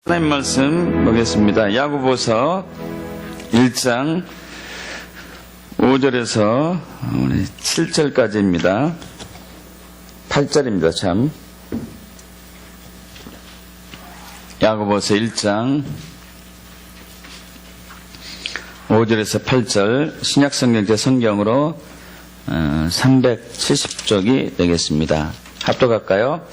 하나님 말씀 보겠습니다. 야고보서 1장 5절에서 7절까지입니다. 8절입니다. 참. 야고보서 1장 5절에서 8절 신약성경제 성경으로 370쪽이 되겠습니다. 합독할까요?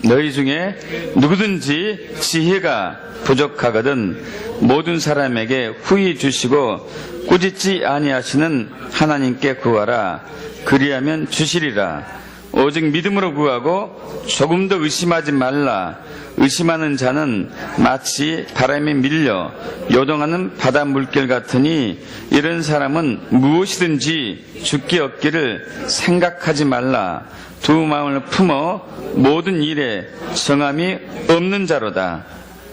너희 중에 누구든지 지혜가 부족하거든 모든 사람에게 후히 주시고 꾸짖지 아니하시는 하나님께 구하라. 그리하면 주시리라. 오직 믿음으로 구하고 조금도 의심하지 말라. 의심하는 자는 마치 바람에 밀려 요동하는 바다 물결 같으니 이런 사람은 무엇이든지 죽기 없기를 생각하지 말라. 두 마음을 품어 모든 일에 정함이 없는 자로다.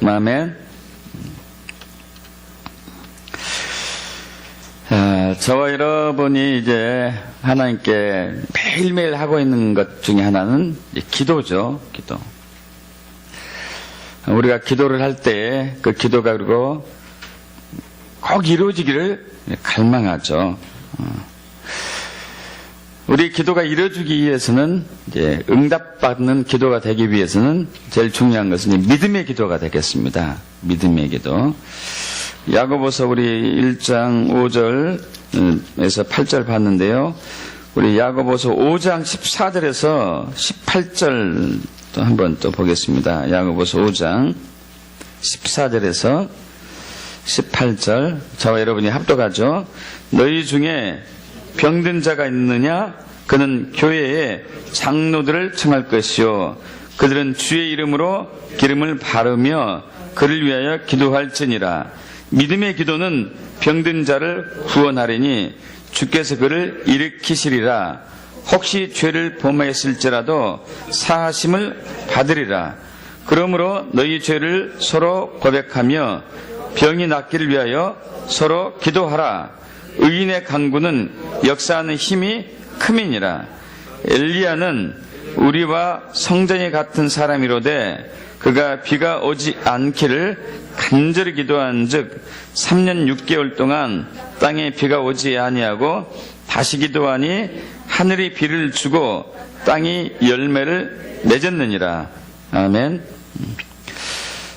아멘. 저와 여러분이 이제 하나님께 매일매일 하고 있는 것 중에 하나는 기도죠. 기도. 우리가 기도를 할 때 그 기도가 그리고 꼭 이루어지기를 갈망하죠. 우리 기도가 이루어지기 위해서는 이제 응답받는 기도가 되기 위해서는 제일 중요한 것은 믿음의 기도가 되겠습니다. 믿음의 기도. 야고보서 우리 1장 5절에서 8절 봤는데요. 우리 야고보서 5장 14절에서 18절 또 한번 또 보겠습니다. 야고보서 5장 14절에서 18절 저와 여러분이 합독하죠. 너희 중에 병든 자가 있느냐? 그는 교회에 장로들을 청할 것이요 그들은 주의 이름으로 기름을 바르며 그를 위하여 기도할지니라. 믿음의 기도는 병든 자를 구원하리니 주께서 그를 일으키시리라. 혹시 죄를 범하였을지라도 사하심을 받으리라. 그러므로 너희 죄를 서로 고백하며 병이 낫기를 위하여 서로 기도하라. 의인의 간구는 역사하는 힘이 큼이니라. 엘리야는 우리와 성전이 같은 사람이로되 그가 비가 오지 않기를 간절히 기도한즉 3년 6개월 동안 땅에 비가 오지 아니하고 다시 기도하니 하늘이 비를 주고 땅이 열매를 맺었느니라. 아멘.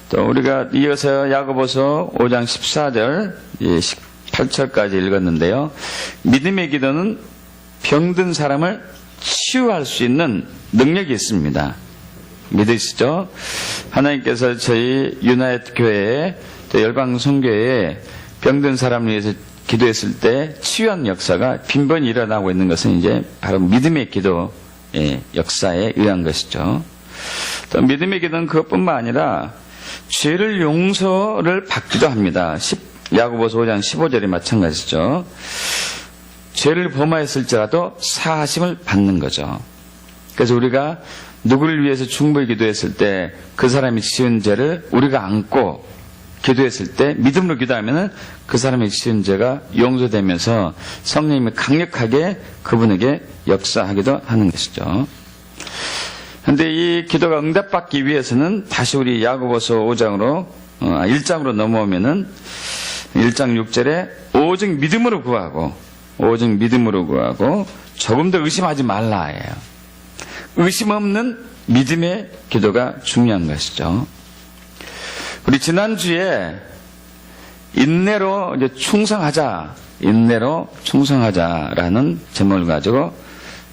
또 우리가 이어서 야고보서 5장 14절 18절까지 읽었는데요. 믿음의 기도는 병든 사람을 치유할 수 있는 능력이 있습니다. 믿으시죠? 하나님께서 저희 유나이트 교회에 또 열방 선교회에 병든 사람을 위해서 기도했을 때 치유한 역사가 빈번히 일어나고 있는 것은 이제 바로 믿음의 기도의 역사에 의한 것이죠. 또 믿음의 기도는 그것뿐만 아니라 죄를 용서를 받기도 합니다. 야고보서 5장 15절이 마찬가지죠. 죄를 범하였을지라도 사하심을 받는 거죠. 그래서 우리가 누구를 위해서 충분히 기도했을 때 그 사람이 지은 죄를 우리가 안고 기도했을 때 믿음으로 기도하면 그 사람의 지은 죄가 용서되면서 성령님이 강력하게 그분에게 역사하기도 하는 것이죠. 그런데 이 기도가 응답받기 위해서는 다시 우리 야고보서 1장으로 넘어오면은 1장 6절에 오직 믿음으로 구하고 조금 더 의심하지 말라예요. 의심 없는 믿음의 기도가 중요한 것이죠. 우리 지난주에 인내로 이제 인내로 충성하자라는 제목을 가지고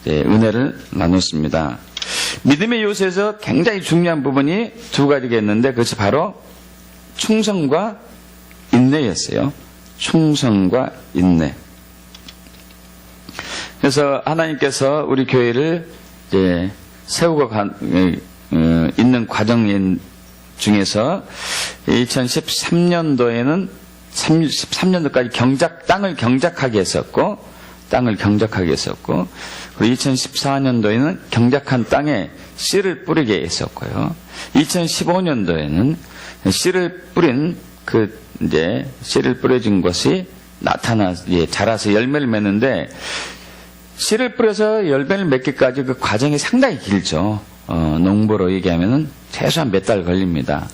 은혜를 나눴습니다. 믿음의 요소에서 굉장히 중요한 부분이 두 가지가 있는데 그것이 바로 충성과 인내였어요. 충성과 인내. 그래서 하나님께서 우리 교회를 이제 세우고 있는 과정 중에서 2013년도에는 13년도까지 땅을 경작하게 했었고 그리고 2014년도에는 경작한 땅에 씨를 뿌리게 했었고요. 2015년도에는 씨를 뿌려진 것이 자라서 열매를 맺는데 씨를 뿌려서 열매를 맺기까지 그 과정이 상당히 길죠. 농부로 얘기하면은 최소한 몇 달 걸립니다.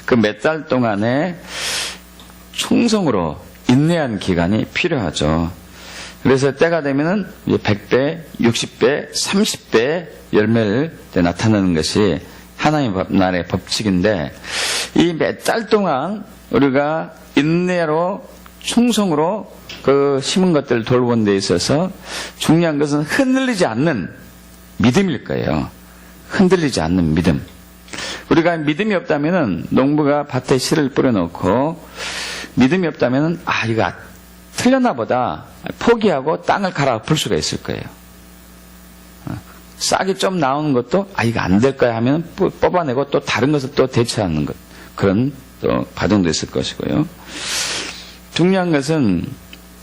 그 몇 달 동안에 충성으로 인내한 기간이 필요하죠. 그래서 때가 되면은 100배, 60배, 30배 열매를 나타내는 것이 하나님 나라의 법칙인데, 이 몇 달 동안 우리가 인내로 충성으로 그 심은 것들을 돌보는 데 있어서 중요한 것은 흔들리지 않는 믿음일 거예요. 흔들리지 않는 믿음. 우리가 믿음이 없다면은 농부가 밭에 씨를 뿌려놓고 믿음이 없다면은 이거 틀렸나 보다 포기하고 땅을 갈아엎을 수가 있을 거예요. 싹이 좀 나오는 것도 이거 안 될 거야 하면 뽑아내고 또 다른 것을 또 대체하는 것, 그런 또 과정도 있을 것이고요. 중요한 것은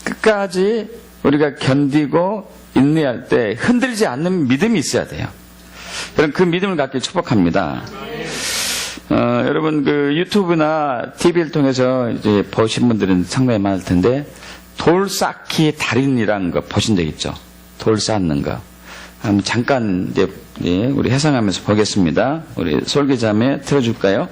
끝까지 우리가 견디고 인내할 때 흔들리지 않는 믿음이 있어야 돼요. 그럼 그 믿음을 갖길 축복합니다. 여러분 그 유튜브나 TV를 통해서 이제 보신 분들은 상당히 많을 텐데, 돌 쌓기 달인이라는 거 보신 적 있죠? 돌 쌓는 거. 한번 잠깐 이제 우리 해상하면서 보겠습니다. 우리 솔기자매 틀어줄까요?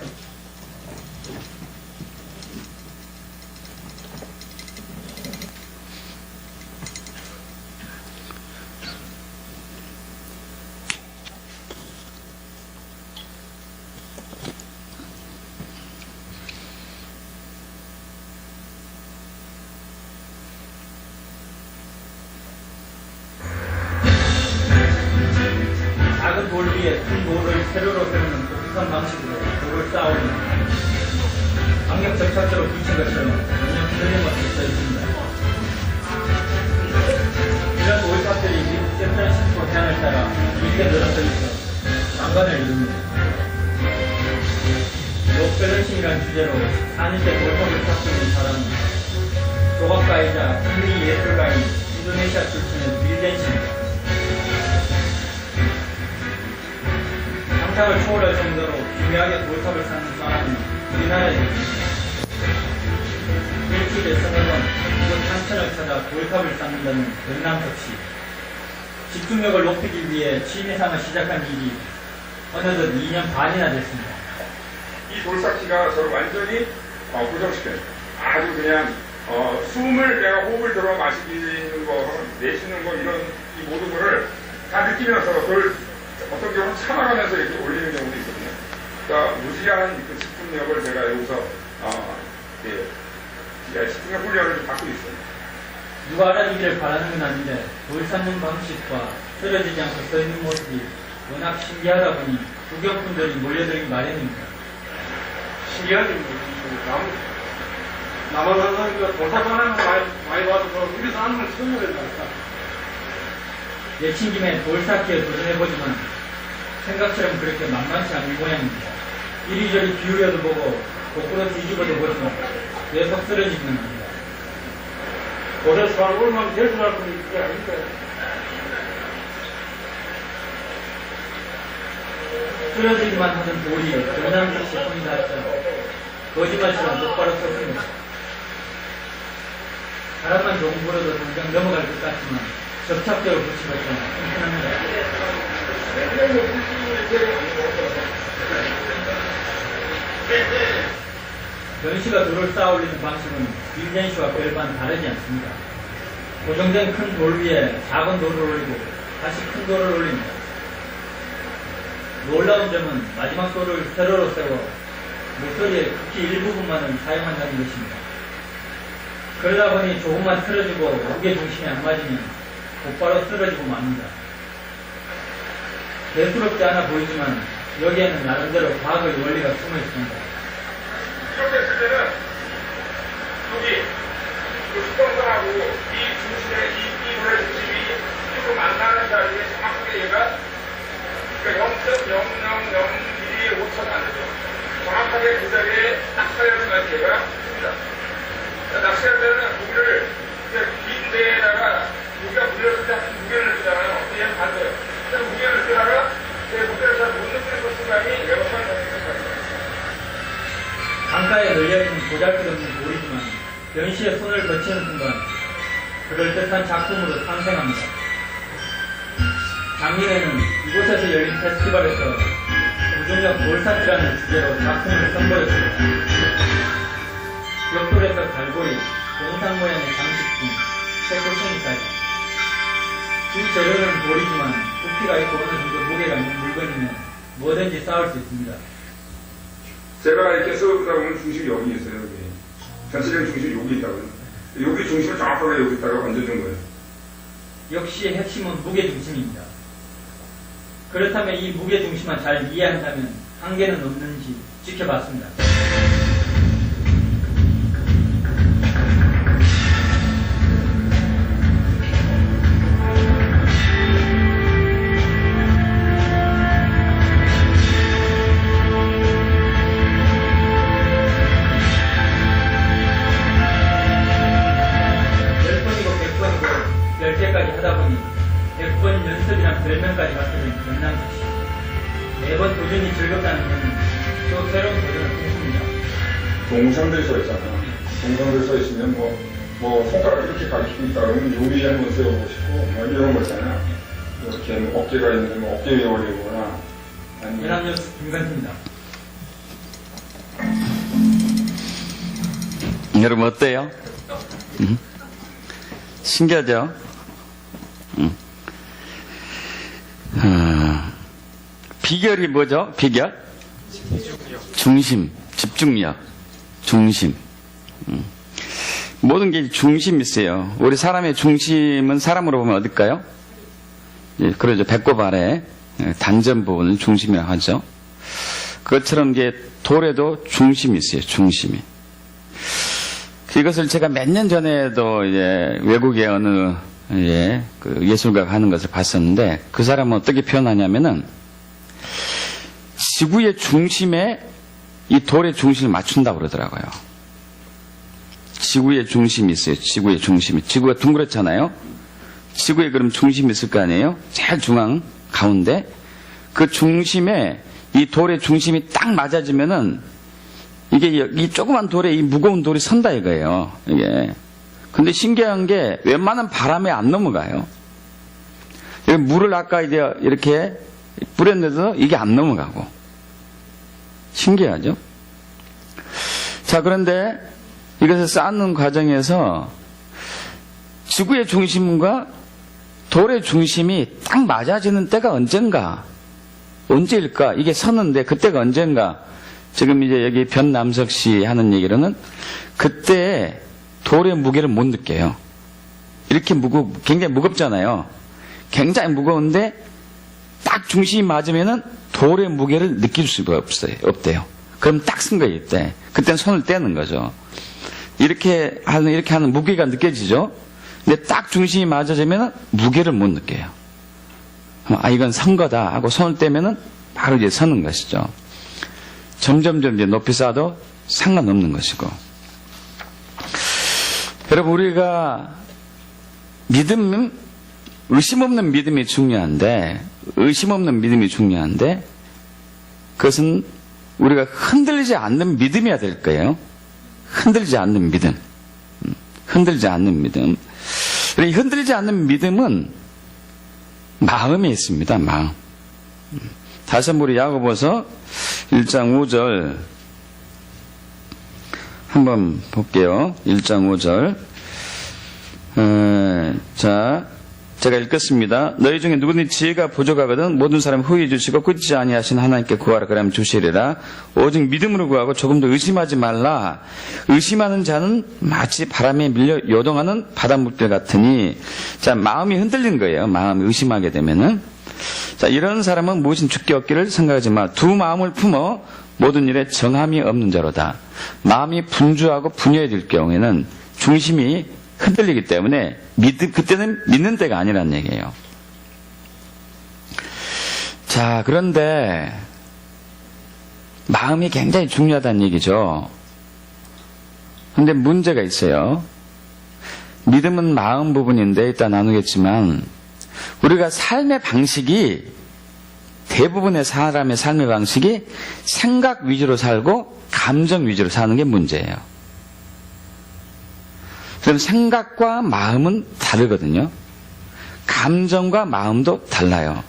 작은 돌 위에 큰 돌을 세로로 세우는 독특한 방식으로 돌을 쌓아올리는 강력 접착제로 붙인 것처럼 전혀 틀림없이 써 있습니다. 이런 돌탑들이 미국 샌프란시스코 해안을 따라 길게 늘어서 있어 난관을 이룹니다. 록밸런싱이라는 주제로 4년째 돌탑을 쌓고 있는 사람은 조각가이자 국민 예술가인 인도네시아 출신의 빌덴시입니다. 상상을 초월할 정도로 기묘하게 돌탑을 쌓는 사람은 우리나라에 일주일에 3번 이곳 산천을 찾아 돌탑을 쌓는다는 영남특시. 집중력을 높이기 위해 취미삼아 시작한 일이 어느덧 2년 반이나 됐습니다. 이 돌쌓기가 저를 완전히 고정시켜요. 아주 그냥 숨을 내가 호흡을 들어 마시는 거, 내쉬는 거, 이런 이 모든 거를 다 느끼면서 그걸 어떤 경우는 참아가면서 이렇게 올리는 경우도 있거든요. 그러니까 무지한 그 집중력을 제가 여기서 집중력 훈련을 좀 받고 있어요. 누가 알아주기를 바라는 건 아닌데 돌 쌓는 방식과 쓰러지지 않고 서 있는 모습이 워낙 신기하다 보니 구경꾼들이 몰려들기 마련입니다. 신기하지. 나만 하니까 돌탑 하는 거 많이 봐도 우리서 하는 건 처음 보겠다. 내친 김에 돌 쌓기에 도전해보지만 생각처럼 그렇게 만만치 않은 모양입니다. 이리저리 기울여도 보고 거꾸로 뒤집어도 보지만 계속 쓰러지지는 않습니다. 돌에서 한 얼마나 대수라고 그게 아닌데. 쓰러지기만 하는 돌이 전남특시 손이 닿자 거짓말처럼 똑바로 섰습니다. 바람만 조금 불어도 당장 넘어갈 것 같지만 접착제로 붙인 것처럼 튼튼합니다. 변씨가 돌을 쌓아 올리는 방식은 빌덴씨와 별반 다르지 않습니다. 고정된 큰 돌 위에 작은 돌을 올리고 다시 큰 돌을 올립니다. 놀라운 점은 마지막 돌을 세로로 세워 목소리의 극히 일부분만을 사용한다는 것입니다. 그러다 보니 조금만 틀어지고 무게 중심이 안 맞으면 곧바로 쓰러지고 맙니다. 대수롭지 않아 보이지만 여기에는 나름대로 과학의 원리가 숨어 있습니다. 이렇게 했을 때는 여기 그 수평선하고 이 중심의 이 돌의 중심이 서로 만나는 자리에 정확하게 얘가 0.0001 5초가 안 되죠. 정확하게 그 자리에 딱 서야지만 얘가 씁니다. 낚시할 때는 고기를 긴 데에다가 고기가 물렸을 때 무게를 느끼잖아요. 얘는 반대예요. 그래서 무게를 느끼다가 제 무게를 잘 못 느끼는 그 순간이 외곽선이 잡히는 거예요. 강가에 널려있는 보잘것없는 돌이지만 변씨의 손을 거치는 순간 그럴듯한 작품으로 탄생합니다. 작년에는 이곳에서 열린 페스티벌에서 무중력 몰사티라는 주제로 작품을 선보였습니다. 벽돌에서 갈고리, 동상 모양의 장식품, 쇠꼬챙이까지. 주 재료는 돌이지만 부피가 있고 어느 정도 무게가 있는 물건이면 뭐든지 쌓을 수 있습니다. 제가 이렇게 써보다 보면 중심이 여기 있어요, 여기. 전체적인 중심이 여기 있다고요. 여기 중심을 정확하게 여기다가 얹어준 거예요. 역시 핵심은 무게중심입니다. 그렇다면 이 무게중심만 잘 이해한다면 한계는 없는지 지켜봤습니다. 까지 하다 보니 100번 연습이란 별명까지 갖게 된 권남석 씨. 매번 도전이 즐겁다는 것은 또 새로운 도전을 꿈꿉니다. 동상들 서 있잖아요. 동상들 서 있으면 뭐 손가락 이렇게 가리키고 있다 그러면 요리 한번 세워보고 싶고 뭐 이런 거 있잖아요. 이렇게 뭐 어깨가 있는데 뭐 어깨 위에 올리거나 아니면 연합뉴스 김관태입니다. 여러분 어때요? 신기하죠? 비결이 뭐죠? 비결? 중심, 집중력, 중심. 모든 게 중심이 있어요. 우리 사람의 중심은 사람으로 보면 어딜까요? 예, 그러죠. 배꼽 아래 단전 부분을 중심이라고 하죠. 그것처럼 이게 돌에도 중심이 있어요. 중심이. 이것을 제가 몇 년 전에도 이제 외국의 어느 그 예술가가 하는 것을 봤었는데 그 사람은 어떻게 표현하냐면은 지구의 중심에 이 돌의 중심을 맞춘다고 그러더라고요. 지구의 중심이 있어요. 지구의 중심이. 지구가 둥그렇잖아요. 지구에 그럼 중심이 있을 거 아니에요? 제일 중앙 가운데 그 중심에 이 돌의 중심이 딱 맞아지면은 이게 이 조그만 돌에 이 무거운 돌이 선다 이거예요. 이게. 근데 신기한 게 웬만한 바람에 안 넘어가요. 물을 아까 이제 이렇게 뿌렸는데도 이게 안 넘어가고. 신기하죠? 자, 그런데 이것을 쌓는 과정에서 지구의 중심과 돌의 중심이 딱 맞아지는 때가 언제일까? 이게 섰는데 그때가 언젠가? 지금 이제 여기 변남석 씨 하는 얘기로는 그때 돌의 무게를 못 느껴요. 이렇게 굉장히 무겁잖아요. 굉장히 무거운데 딱 중심이 맞으면은 돌의 무게를 느낄 수가 없대요. 그럼 딱 쓴 거예요, 이때. 그때는 손을 떼는 거죠. 이렇게 하는 무게가 느껴지죠? 근데 딱 중심이 맞아지면은 무게를 못 느껴요. 아, 이건 선 거다 하고 손을 떼면은 바로 이제 서는 것이죠. 점점 이제 높이 쌓아도 상관없는 것이고. 여러분, 우리가 의심 없는 믿음이 중요한데, 그것은 우리가 흔들리지 않는 믿음이어야 될 거예요. 흔들리지 않는 믿음. 이 흔들리지 않는 믿음은 마음에 있습니다, 마음. 다시 한번 우리 야고보서 1장 5절 한번 볼게요. 1장 5절. 자, 제가 읽겠습니다. 너희 중에 누구든지 지혜가 부족하거든 모든 사람 후히 주시고 꾸짖지 아니하신 하나님께 구하라 그러면 주시리라. 오직 믿음으로 구하고 조금도 의심하지 말라. 의심하는 자는 마치 바람에 밀려 요동하는 바닷물결 같으니. 자, 마음이 흔들린 거예요. 마음이 의심하게 되면은. 자, 이런 사람은 무엇인 죽게 얻기를 생각하지 마. 두 마음을 품어 모든 일에 정함이 없는 자로다. 마음이 분주하고 분열될 경우에는 중심이 흔들리기 때문에 그때는 믿는 때가 아니라는 얘기예요. 자, 그런데 마음이 굉장히 중요하다는 얘기죠. 그런데 문제가 있어요. 믿음은 마음 부분인데 이따 나누겠지만 우리가 삶의 방식이 대부분의 사람의 삶의 방식이 생각 위주로 살고 감정 위주로 사는 게 문제예요. 그럼 생각과 마음은 다르거든요. 감정과 마음도 달라요.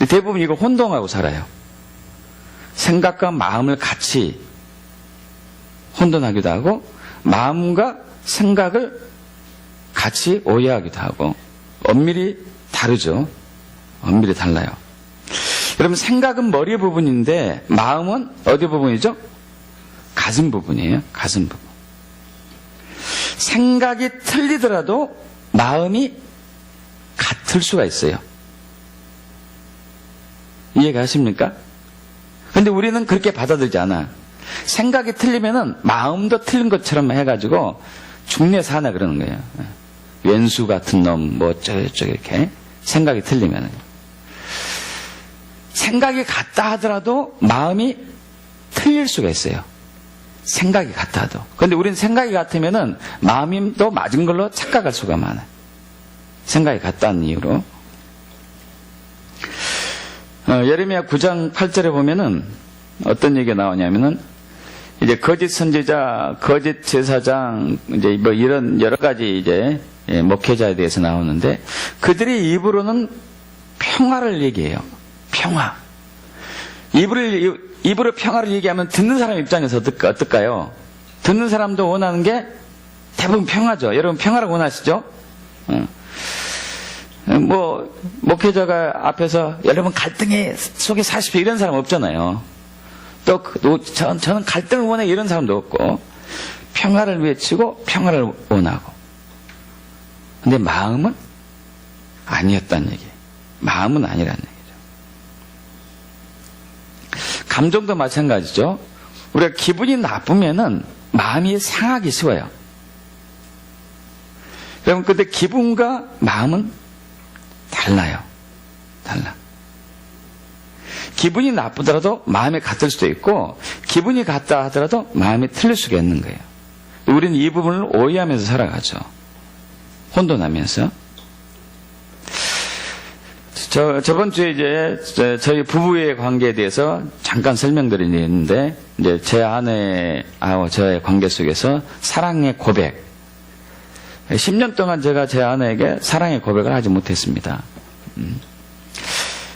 대부분 이걸 혼동하고 살아요. 생각과 마음을 같이 혼돈하기도 하고 마음과 생각을 같이 오해하기도 하고 엄밀히 다르죠. 엄밀히 달라요. 여러분 생각은 머리 부분인데 마음은 어디 부분이죠? 가슴 부분이에요. 가슴 부분. 생각이 틀리더라도 마음이 같을 수가 있어요. 이해가 하십니까? 근데 우리는 그렇게 받아들이지 않아. 생각이 틀리면은 마음도 틀린 것처럼 해가지고 중내 사나 그러는 거예요. 왼수 같은 놈, 뭐 어쩌고저쩌고 이렇게 생각이 틀리면은. 생각이 같다 하더라도 마음이 틀릴 수가 있어요. 생각이 같아도. 근데 우리는 생각이 같으면은 마음이 또 맞은 걸로 착각할 수가 많아요. 생각이 같다는 이유로. 예레미야 9장 8절에 보면은 어떤 얘기가 나오냐면은 이제 거짓 선지자, 거짓 제사장, 이제 뭐 이런 여러 가지 이제 목회자에 대해서 나오는데 그들이 입으로는 평화를 얘기해요. 평화. 입으로 평화를 얘기하면 듣는 사람 입장에서 어떨까요? 듣는 사람도 원하는 게 대부분 평화죠. 여러분 평화를 원하시죠? 뭐 목회자가 앞에서 여러분 갈등에 속에 사십시오 이런 사람 없잖아요. 또 저는 갈등을 원해 이런 사람도 없고 평화를 외치고 평화를 원하고. 근데 마음은 아니었다는 얘기예요. 마음은 아니라는 얘기죠. 감정도 마찬가지죠. 우리가 기분이 나쁘면은 마음이 상하기 쉬워요. 여러분 근데 기분과 마음은 달라요. 달라. 기분이 나쁘더라도 마음이 같을 수도 있고 기분이 같다 하더라도 마음이 틀릴 수가 있는 거예요. 우리는 이 부분을 오해하면서 살아가죠. 혼돈하면서. 저번 주에 이제 저희 부부의 관계에 대해서 잠깐 설명드리는데 이제 제 아내하고 저의 관계 속에서 사랑의 고백. 10년 동안 제가 제 아내에게 사랑의 고백을 하지 못했습니다.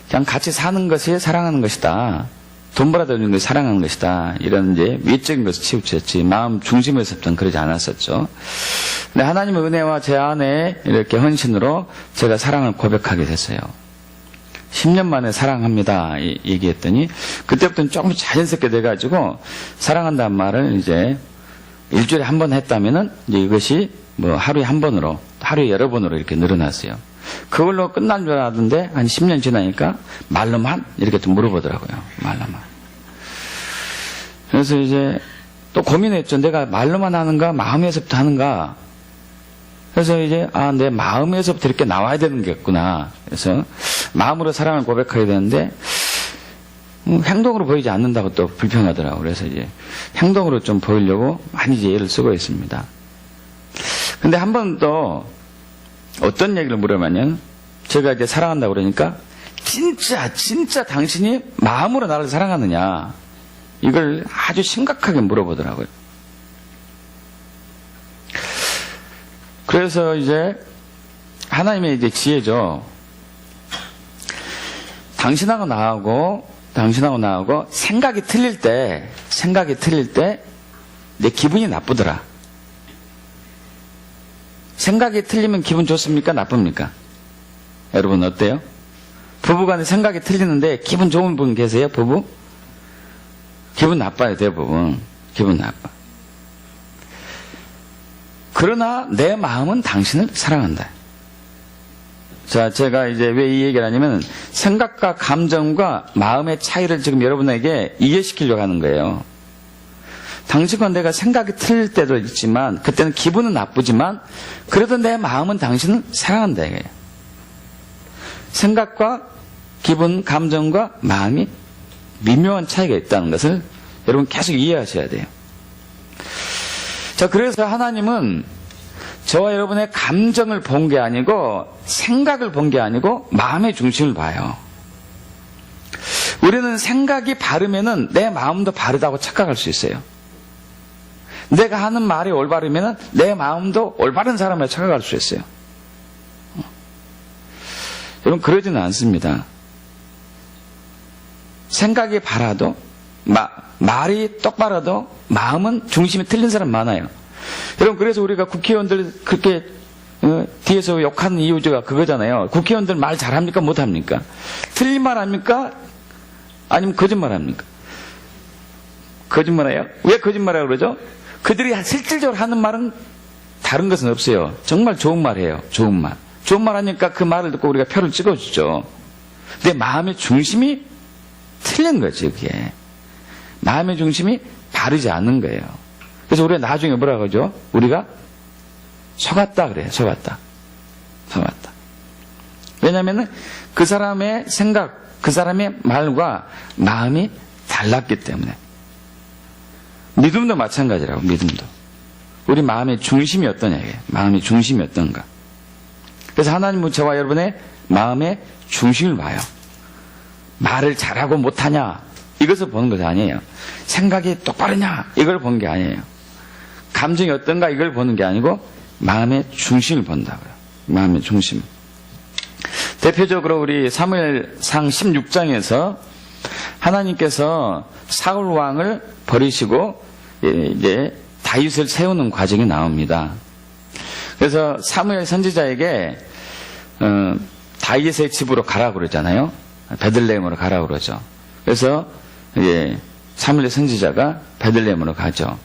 그냥 같이 사는 것이 사랑하는 것이다. 돈 벌어다 주는 것이 사랑하는 것이다. 이런 이제 위적인 것을 치우쳤지 마음 중심에서부터는 그러지 않았었죠. 근데 하나님의 은혜와 제 아내의 이렇게 헌신으로 제가 사랑을 고백하게 됐어요. 10년 만에 사랑합니다 얘기했더니 그때부터는 조금 자연스럽게 돼가지고 사랑한다는 말을 이제 일주일에 한 번 했다면은 이제 이것이 뭐 하루에 한 번으로 하루에 여러 번으로 이렇게 늘어났어요. 그걸로 끝난 줄 알았는데 한 10년 지나니까 말로만 이렇게 또 물어보더라고요. 말로만. 그래서 이제 또 고민했죠. 내가 말로만 하는가 마음에서부터 하는가. 그래서 이제 내 마음에서부터 이렇게 나와야 되는 게있구나. 그래서 마음으로 사랑을 고백하게 되는데 행동으로 보이지 않는다고 또 불평하더라고요. 그래서 이제 행동으로 좀 보이려고 많이 이제 애를 쓰고 있습니다. 근데 한 번 또 어떤 얘기를 물어보면 제가 이제 사랑한다고 그러니까 진짜 당신이 마음으로 나를 사랑하느냐 이걸 아주 심각하게 물어보더라고요. 그래서 이제 하나님의 이제 지혜죠. 당신하고 나하고 생각이 틀릴 때 내 기분이 나쁘더라. 생각이 틀리면 기분 좋습니까? 나쁩니까? 여러분 어때요? 부부간에 생각이 틀리는데 기분 좋은 분 계세요? 부부? 기분 나빠요, 대부분. 기분 나빠. 그러나 내 마음은 당신을 사랑한다. 자, 제가 이제 왜 이 얘기를 하냐면 생각과 감정과 마음의 차이를 지금 여러분에게 이해시키려고 하는 거예요. 당신과 내가 생각이 틀릴 때도 있지만 그때는 기분은 나쁘지만 그래도 내 마음은 당신을 사랑한다 이거예요. 생각과 기분, 감정과 마음이 미묘한 차이가 있다는 것을 여러분 계속 이해하셔야 돼요. 자, 그래서 하나님은 저와 여러분의 감정을 본 게 아니고 생각을 본 게 아니고 마음의 중심을 봐요. 우리는 생각이 바르면은 내 마음도 바르다고 착각할 수 있어요. 내가 하는 말이 올바르면은 내 마음도 올바른 사람을 착각할 수 있어요. 여러분 그러지는 않습니다. 생각이 바라도 말이 똑바라도 마음은 중심이 틀린 사람 많아요. 여러분, 그래서 우리가 국회의원들 그렇게 뒤에서 욕하는 이유가 그거잖아요. 국회의원들 말 잘합니까? 못합니까? 틀린 말 합니까? 아니면 거짓말 합니까? 거짓말해요? 왜 거짓말하라고 그러죠? 그들이 실질적으로 하는 말은 다른 것은 없어요. 정말 좋은 말이에요. 좋은 말. 좋은 말 하니까 그 말을 듣고 우리가 표를 찍어주죠. 근데 마음의 중심이 틀린 거지, 그게. 마음의 중심이 바르지 않는 거예요. 그래서 우리가 나중에 뭐라고 하죠? 우리가 속았다 그래요. 속았다. 왜냐하면 그 사람의 생각, 그 사람의 말과 마음이 달랐기 때문에. 믿음도 마찬가지라고, 믿음도. 우리 마음의 중심이 어떠냐, 이게. 마음의 중심이 어떤가. 그래서 하나님은 저와 여러분의 마음의 중심을 봐요. 말을 잘하고 못하냐, 이것을 보는 것이 아니에요. 생각이 똑바르냐, 이걸 보는 게 아니에요. 감정이 어떤가, 이걸 보는 게 아니고 마음의 중심을 본다고요. 마음의 중심. 대표적으로 우리 사무엘상 16장에서 하나님께서 사울 왕을 버리시고 이제 다윗을 세우는 과정이 나옵니다. 그래서 사무엘 선지자에게 다윗의 집으로 가라고 그러잖아요. 베들레헴으로 가라고 그러죠. 그래서 이제 사무엘 선지자가 베들레헴으로 가죠.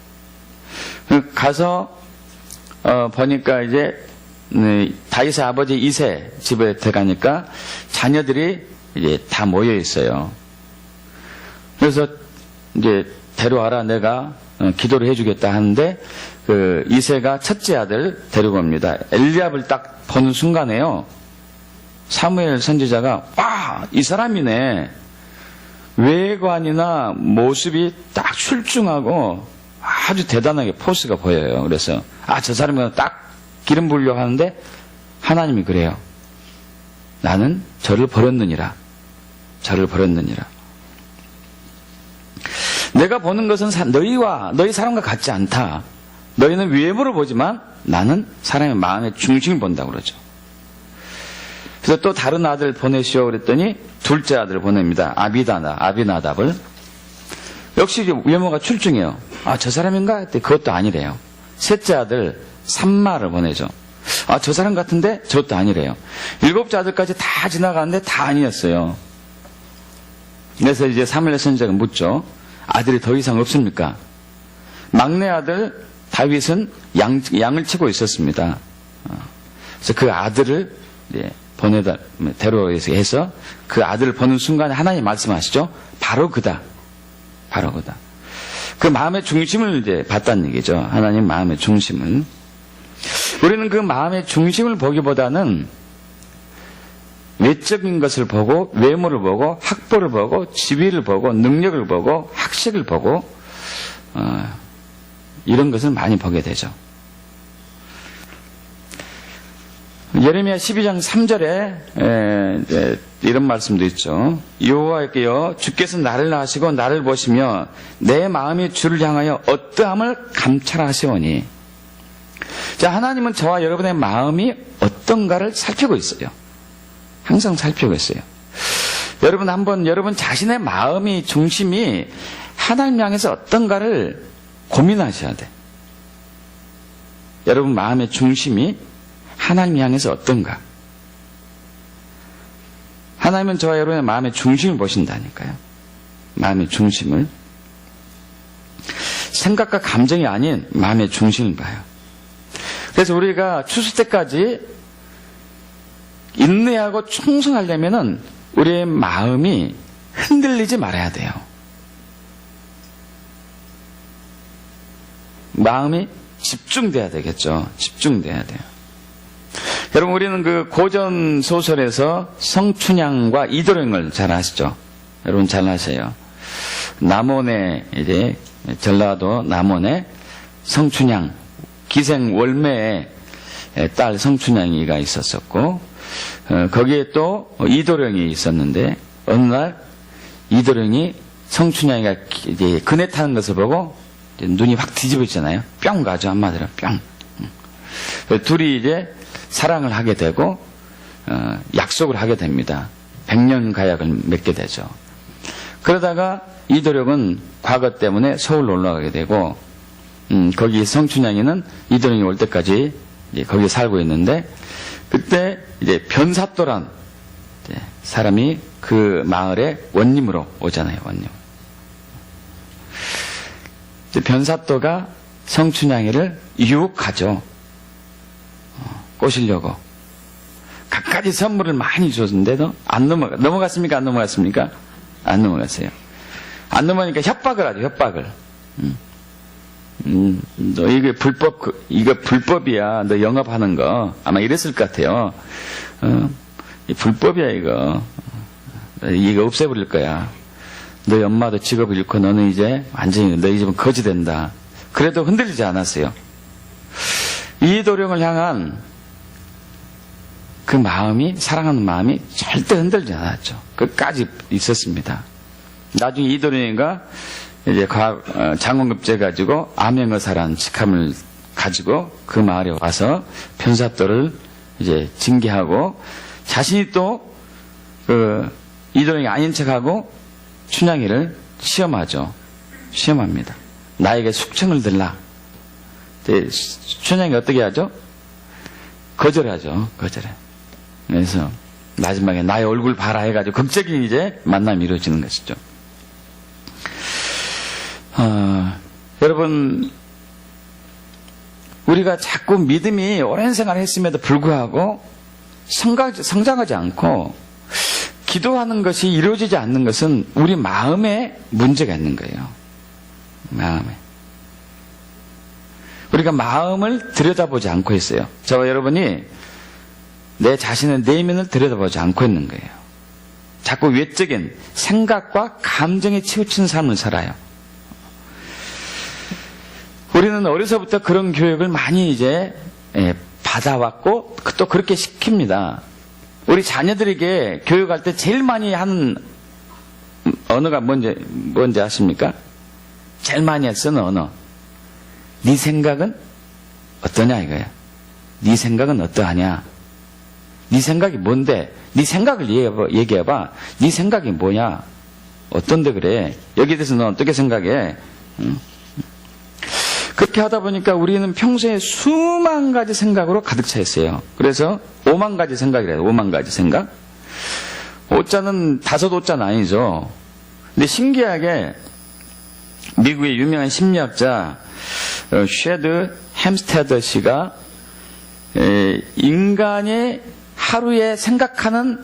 가서 보니까 이제 다윗의 아버지 이세 집에 들어가니까 자녀들이 이제 다 모여 있어요. 그래서 이제 데려와라, 내가 기도를 해주겠다 하는데 그 이세가 첫째 아들 데리고 옵니다. 엘리압을 딱 보는 순간에요, 사무엘 선지자가 이 사람이네. 외관이나 모습이 딱 출중하고 아주 대단하게 포스가 보여요. 그래서 저 사람은 딱 기름 부으려고 하는데 하나님이 그래요. 나는 저를 버렸느니라. 내가 보는 것은 너희 사람과 같지 않다. 너희는 외모를 보지만 나는 사람의 마음의 중심을 본다고 그러죠. 그래서 또 다른 아들 보내시오 그랬더니 둘째 아들을 보냅니다. 아비나답을. 역시 외모가 출중해요. 저 사람인가? 했더니 그것도 아니래요. 셋째 아들 삼마를 보내죠. 저 사람 같은데? 저것도 아니래요. 일곱째 아들까지 다 지나가는데 다 아니었어요. 그래서 이제 사무엘 선지자가 묻죠. 아들이 더 이상 없습니까? 막내 아들 다윗은 양을 치고 있었습니다. 그래서 그 아들을 데려와서 그 아들을 보는 순간에 하나님 말씀하시죠. 바로 그다. 그 마음의 중심을 이제 봤다는 얘기죠. 하나님 마음의 중심은. 우리는 그 마음의 중심을 보기보다는 외적인 것을 보고, 외모를 보고, 학벌을 보고, 지위를 보고, 능력을 보고, 학식을 보고, 이런 것을 많이 보게 되죠. 예레미야 12장 3절에 이런 말씀도 있죠. 여호와께여, 주께서 나를 낳으시고 나를 보시며 내 마음이 주를 향하여 어떠함을 감찰하시오니. 자, 하나님은 저와 여러분의 마음이 어떤가를 살피고 있어요. 항상 살피고 있어요. 여러분 한번 여러분 자신의 마음이 중심이 하나님 향해서 어떤가를 고민하셔야 돼. 여러분 마음의 중심이 하나님 향해서 어떤가. 하나님은 저와 여러분의 마음의 중심을 보신다니까요. 마음의 중심을. 생각과 감정이 아닌 마음의 중심을 봐요. 그래서 우리가 추수 때까지 인내하고 충성하려면은 우리의 마음이 흔들리지 말아야 돼요. 마음이 집중돼야 되겠죠. 집중돼야 돼요. 여러분, 우리는 그 고전 소설에서 성춘향과 이도령을 잘 아시죠? 여러분 잘 아세요. 남원의 이제 전라도 남원의 성춘향, 기생 월매의 딸 성춘향이가 있었었고, 거기에 또 이도령이 있었는데, 어느 날 이도령이 성춘향이가 이제 그네 타는 것을 보고 눈이 확 뒤집어지잖아요. 뿅 가죠. 한마디로 뿅. 둘이 이제 사랑을 하게 되고 약속을 하게 됩니다. 100년 가약을 맺게 되죠. 그러다가 이도령은 과거 때문에 서울로 올라가게 되고, 거기 성춘향이는 이도령이 올 때까지 이제 거기 살고 있는데, 그때 이제 변사또란 사람이 그 마을에 원님으로 오잖아요, 원님. 변사또가 성춘향이를 유혹하죠. 꼬시려고. 갖가지 선물을 많이 줬는데도 안 넘어갔습니까? 안 넘어갔습니까? 안 넘어갔어요. 안 넘어가니까 협박을 하죠, 협박을. 너 이게 이거 불법이야. 너 영업하는 거. 아마 이랬을 것 같아요. 이 불법이야, 이거. 이거 없애버릴 거야. 너희 엄마도 직업을 잃고 너는 이제 완전히 너희 집은 거지 된다. 그래도 흔들리지 않았어요. 이도령을 향한 그 마음이, 사랑하는 마음이 절대 흔들리지 않았죠. 끝까지 있었습니다. 나중에 이도령이가 이제 장원급제 가지고 암행어사라는 직함을 가지고 그 마을에 와서 변사또를 이제 징계하고 자신이 또 이도령이 아닌 척하고 춘향이를 시험하죠. 시험합니다. 나에게 숙청을 들라. 춘향이 어떻게 하죠? 거절하죠. 거절해. 그래서 마지막에 나의 얼굴 봐라 해가지고 극적인 이제 만남이 이루어지는 것이죠. 여러분, 우리가 자꾸 믿음이 오랜 생활을 했음에도 불구하고 성장하지 않고 기도하는 것이 이루어지지 않는 것은 우리 마음에 문제가 있는 거예요. 마음에. 우리가 마음을 들여다보지 않고 있어요. 저와 여러분이 내 자신의 내면을 들여다보지 않고 있는 거예요. 자꾸 외적인 생각과 감정에 치우친 삶을 살아요. 우리는 어려서부터 그런 교육을 많이 이제 받아왔고 또 그렇게 시킵니다. 우리 자녀들에게 교육할 때 제일 많이 하는 언어가 뭔지 아십니까? 제일 많이 쓰는 언어. 네 생각은 어떠냐 이거야. 네 생각은 어떠하냐. 네 생각이 뭔데? 네 생각을 얘기해봐. 네 생각이 뭐냐? 어떤데 그래? 여기에 대해서 넌 어떻게 생각해? 응? 그렇게 하다 보니까 우리는 평소에 수만 가지 생각으로 가득 차 있어요. 그래서 5만 가지 생각이래요. 5만 가지 생각. 오자는 5오자는 아니죠. 근데 신기하게 미국의 유명한 심리학자 쉐드 햄스테드 씨가 인간의 하루에 생각하는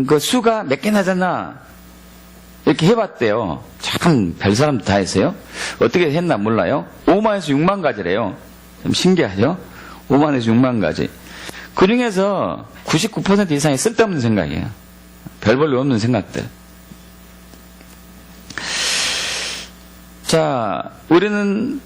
그 수가 몇 개나 되나 이렇게 해봤대요. 참 별사람도 다 했어요. 어떻게 했나 몰라요. 5만에서 6만 가지래요. 좀 신기하죠. 5만에서 6만 가지. 그 중에서 99% 이상이 쓸데없는 생각이에요. 별 볼일 없는 생각들. 자, 우리는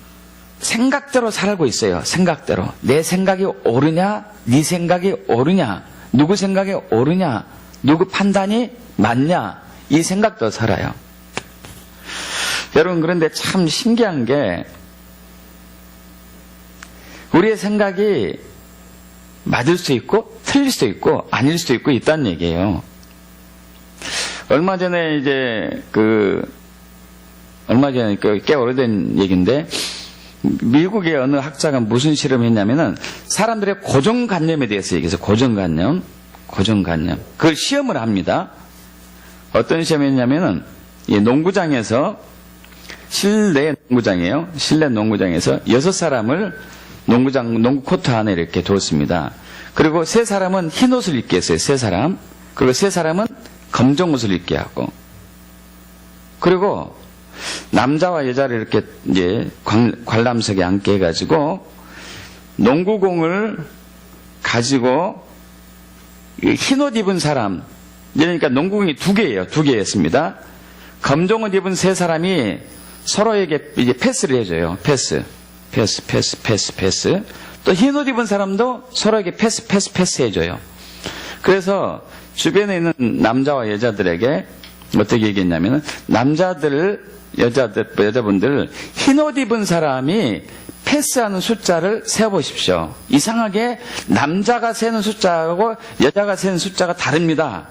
생각대로 살고 있어요. 생각대로. 내 생각이 옳으냐, 네 생각이 옳으냐, 누구 생각이 옳으냐, 누구 판단이 맞냐, 이 생각도 살아요. 여러분, 그런데 참 신기한 게 우리의 생각이 맞을 수 있고 틀릴 수도 있고 아닐 수도 있고 있다는 얘기예요. 얼마 전에 꽤 오래된 얘기인데 미국의 어느 학자가 무슨 실험을 했냐면은 사람들의 고정관념에 대해서 얘기해서 고정관념. 그걸 시험을 합니다. 어떤 시험을 했냐면은 농구장에서 실내 농구장이에요. 실내 농구장에서 6사람을 농구 코트 안에 이렇게 두었습니다. 그리고 3사람은 흰 옷을 입게 했어요. 3사람. 그리고 3사람은 검정 옷을 입게 하고. 그리고 남자와 여자를 이렇게 이제 관람석에 앉게 해가지고 농구공을 가지고 흰 옷 입은 사람, 그러니까 농구공이 2개예요. 2개였습니다. 검정 옷 입은 3사람이 서로에게 이제 패스를 해줘요. 패스. 또 흰 옷 입은 사람도 서로에게 패스 해줘요. 그래서 주변에 있는 남자와 여자들에게 어떻게 얘기했냐면은 여자분들 흰 옷 입은 사람이 패스하는 숫자를 세어보십시오. 이상하게 남자가 세는 숫자하고 여자가 세는 숫자가 다릅니다.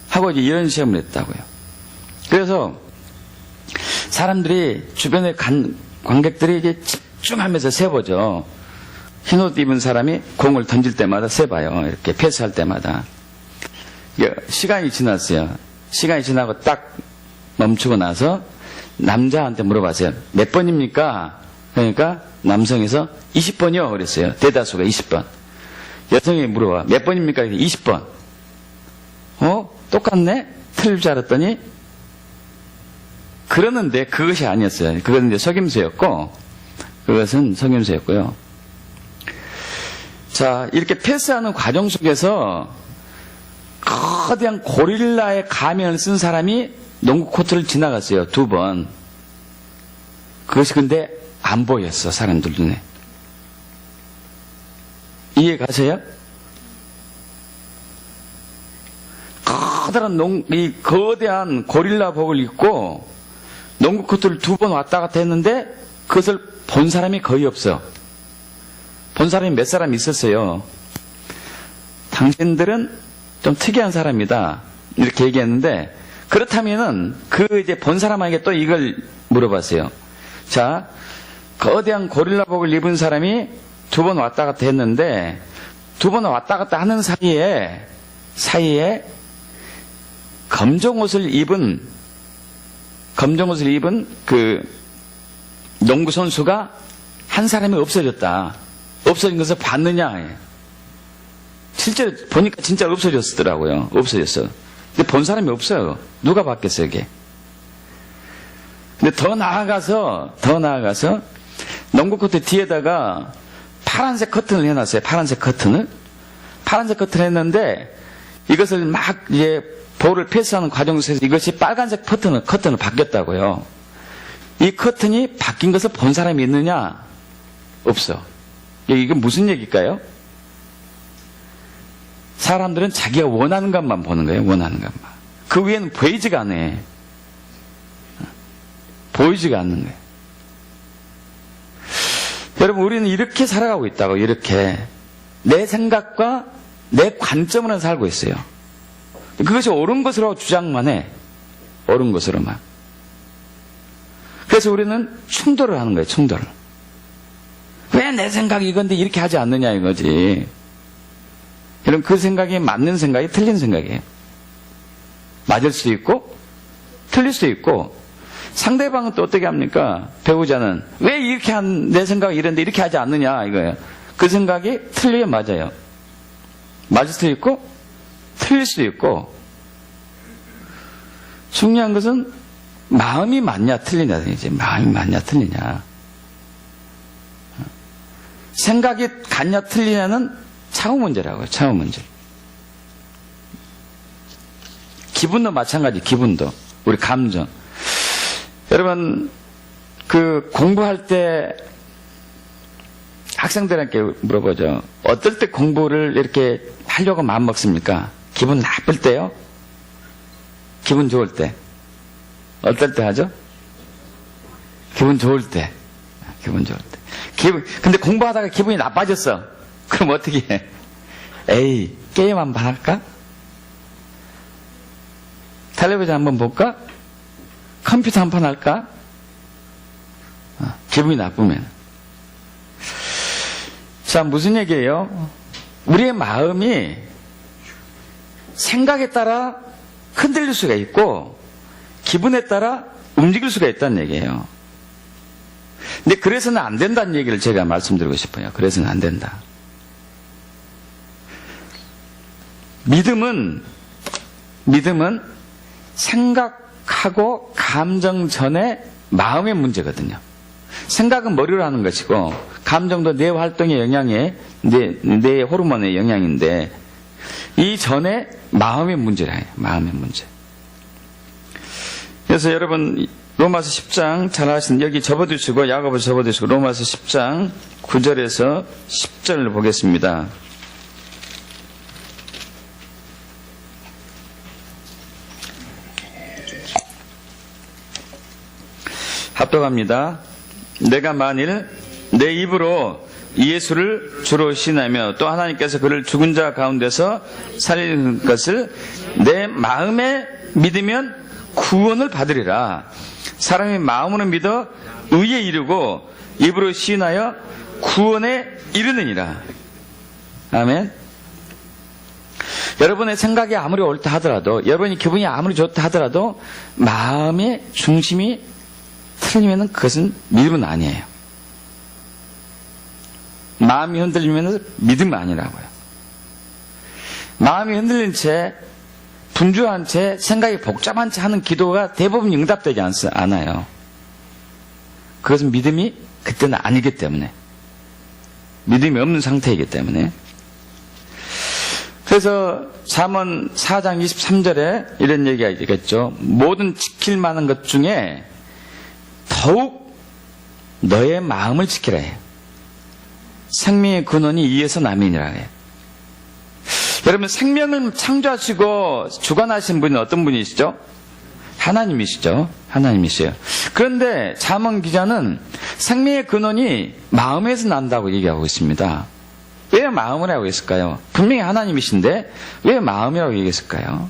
하고 이제 이런 시험을 했다고요. 그래서 사람들이 주변에 관객들이 이게 집중하면서 세보죠. 흰옷 입은 사람이 공을 던질 때마다 세봐요. 이렇게 패스할 때마다. 시간이 지났어요. 시간이 지나고 딱 멈추고 나서 남자한테 물어봤어요. 몇 번입니까? 그러니까 남성에서 20번이요. 그랬어요. 대다수가 20번. 여성이 물어봐. 몇 번입니까? 20번. 똑같네? 틀릴 줄 알았더니 그러는데 그것이 아니었어요. 그것은 이제 속임수였고, 그것은 속임수였고요. 자, 이렇게 패스하는 과정 속에서 거대한 고릴라의 가면을 쓴 사람이 농구 코트를 지나갔어요. 2번. 그것이 근데 안 보였어, 사람들 눈에. 이해 가세요? 이 거대한 고릴라복을 입고 농구 코트를 2번 왔다 갔다 했는데 그것을 본 사람이 거의 없어. 본 사람이 몇 사람 있었어요. 당신들은 좀 특이한 사람이다. 이렇게 얘기했는데, 그렇다면은 이제 본 사람에게 또 이걸 물어봤어요. 자, 거대한 고릴라복을 입은 사람이 2번 왔다 갔다 했는데, 2번 왔다 갔다 하는 사이에 검정 옷을 입은 그 농구 선수가 한 사람이 없어졌다. 없어진 것을 봤느냐? 실제로 보니까 진짜 없어졌더라고요. 없어졌어. 근데 본 사람이 없어요. 누가 봤겠어요, 이게? 근데 더 나아가서 농구 코트 뒤에다가 파란색 커튼을 해놨어요. 파란색 커튼을 했는데 이것을 막 이제 볼을 패스하는 과정 속에서 이것이 빨간색 커튼을 바뀌었다고요. 이 커튼이 바뀐 것을 본 사람이 있느냐? 없어. 이게 무슨 얘기일까요? 사람들은 자기가 원하는 것만 보는 거예요. 원하는 것만. 그 위에는 보이지가 않아요. 보이지가 않는 거예요. 여러분, 우리는 이렇게 살아가고 있다고. 이렇게 내 생각과 내 관점으로 살고 있어요. 그것이 옳은 것으로 주장만 해. 옳은 것으로만. 그래서 우리는 충돌을 하는 거예요. 충돌을. 왜 내 생각이 이건데 이렇게 하지 않느냐 이거지. 여러분, 그 생각이 맞는 생각이 틀린 생각이에요. 맞을 수도 있고 틀릴 수도 있고, 상대방은 또 어떻게 합니까? 배우자는 왜 이렇게 내 생각이 이런데 이렇게 하지 않느냐 이거예요. 그 생각이 틀리게 맞아요. 맞을 수도 있고 틀릴 수도 있고, 중요한 것은 마음이 맞냐 틀리냐 이제 마음이 맞냐 틀리냐. 생각이 같냐 틀리냐는 차후 문제라고요. 차후 문제. 기분도 마찬가지. 기분도 우리 감정. 여러분, 그 공부할 때 학생들한테 물어보죠. 어떨 때 공부를 이렇게 하려고 마음 먹습니까? 기분 나쁠 때요? 기분 좋을 때? 어떨 때 하죠? 기분 좋을 때. 기분 좋을 때. 근데 공부하다가 기분이 나빠졌어. 그럼 어떻게 해? 에이, 게임 한번 할까? 텔레비전 한번 볼까? 컴퓨터 한판 할까? 기분이 나쁘면. 자, 무슨 얘기예요? 우리의 마음이 생각에 따라 흔들릴 수가 있고 기분에 따라 움직일 수가 있다는 얘기예요. 근데 그래서는 안 된다는 얘기를 제가 말씀드리고 싶어요. 그래서는 안 된다. 믿음은 생각하고 감정 전에 마음의 문제거든요. 생각은 머리로 하는 것이고 감정도 뇌 활동의 영향에 뇌 호르몬의 영향인데 이 전에 마음의 문제라 해요. 마음의 문제. 그래서 여러분 로마서 10장 잘 아시는 여기 접어두시고 야고보서 접어두시고 로마서 10장 9절에서 10절을 보겠습니다. 합독합니다. 내가 만일 내 입으로 예수를 주로 신하며 또 하나님께서 그를 죽은 자 가운데서 살리는 것을 내 마음에 믿으면 구원을 받으리라. 사람이 마음으로 믿어 의에 이르고 입으로 시인하여 구원에 이르느니라. 아멘. 여러분의 생각이 아무리 옳다 하더라도, 여러분의 기분이 아무리 좋다 하더라도 마음의 중심이 틀리면 그것은 믿음은 아니에요. 마음이 흔들리면 믿음이 아니라고요. 마음이 흔들린 채, 분주한 채, 생각이 복잡한 채 하는 기도가 대부분 응답되지 않아요. 그것은 믿음이 그때는 아니기 때문에, 믿음이 없는 상태이기 때문에. 그래서 잠언 4장 23절에 이런 얘기가 있겠죠. 모든 지킬 만한 것 중에 더욱 너의 마음을 지키라 해. 생명의 근원이 이에서 남이니라 해. 여러분, 생명을 창조하시고 주관하신 분은 어떤 분이시죠? 하나님이시죠. 하나님이세요. 그런데 잠언 기자는 생명의 근원이 마음에서 난다고 얘기하고 있습니다. 왜 마음이라고 했을까요? 분명히 하나님이신데 왜 마음이라고 얘기했을까요?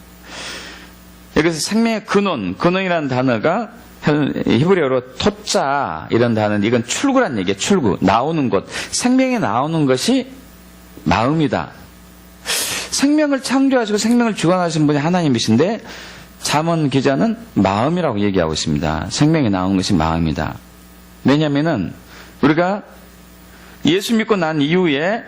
여기서 생명의 근원이라는 단어가 히브리어로 토자 이런 단어는 이건 출구란 얘기예요. 출구, 나오는 곳. 생명이 나오는 것이 마음이다. 생명을 창조하시고 생명을 주관하신 분이 하나님이신데 잠언 기자는 마음이라고 얘기하고 있습니다. 생명이 나오는 것이 마음이다. 왜냐하면은 우리가 예수 믿고 난 이후에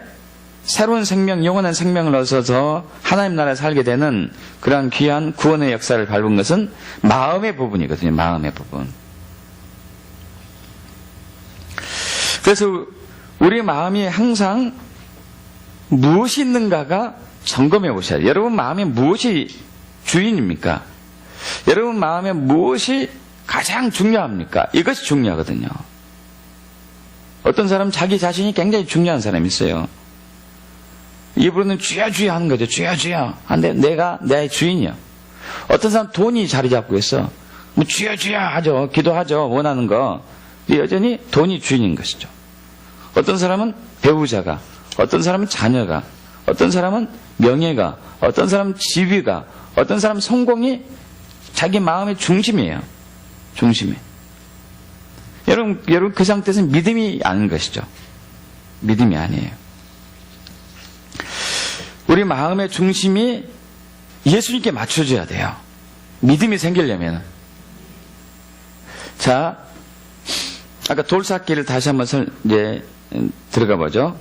새로운 생명, 영원한 생명을 얻어서 하나님 나라에 살게 되는 그러한 귀한 구원의 역사를 밟은 것은 마음의 부분이거든요. 마음의 부분. 그래서 우리 마음이 항상 무엇이 있는가가 점검해 보셔야 돼요. 여러분 마음에 무엇이 주인입니까? 여러분 마음에 무엇이 가장 중요합니까? 이것이 중요하거든요. 어떤 사람은 자기 자신이 굉장히 중요한 사람이 있어요. 입으로는 주여 주여 하는 거죠. 주여 주여. 근데 내가 내 주인이야. 어떤 사람 돈이 자리 잡고 있어. 뭐 주여 주여 하죠. 기도하죠. 원하는 거. 근데 여전히 돈이 주인인 것이죠. 어떤 사람은 배우자가, 어떤 사람은 자녀가, 어떤 사람은 명예가, 어떤 사람은 지위가, 어떤 사람은 성공이 자기 마음의 중심이에요. 중심이. 여러분 그 상태에서는 믿음이 아닌 것이죠. 믿음이 아니에요. 우리 마음의 중심이 예수님께 맞춰져야 돼요. 믿음이 생기려면. 자, 아까 돌쌓기를 다시 한번 들어가 보죠.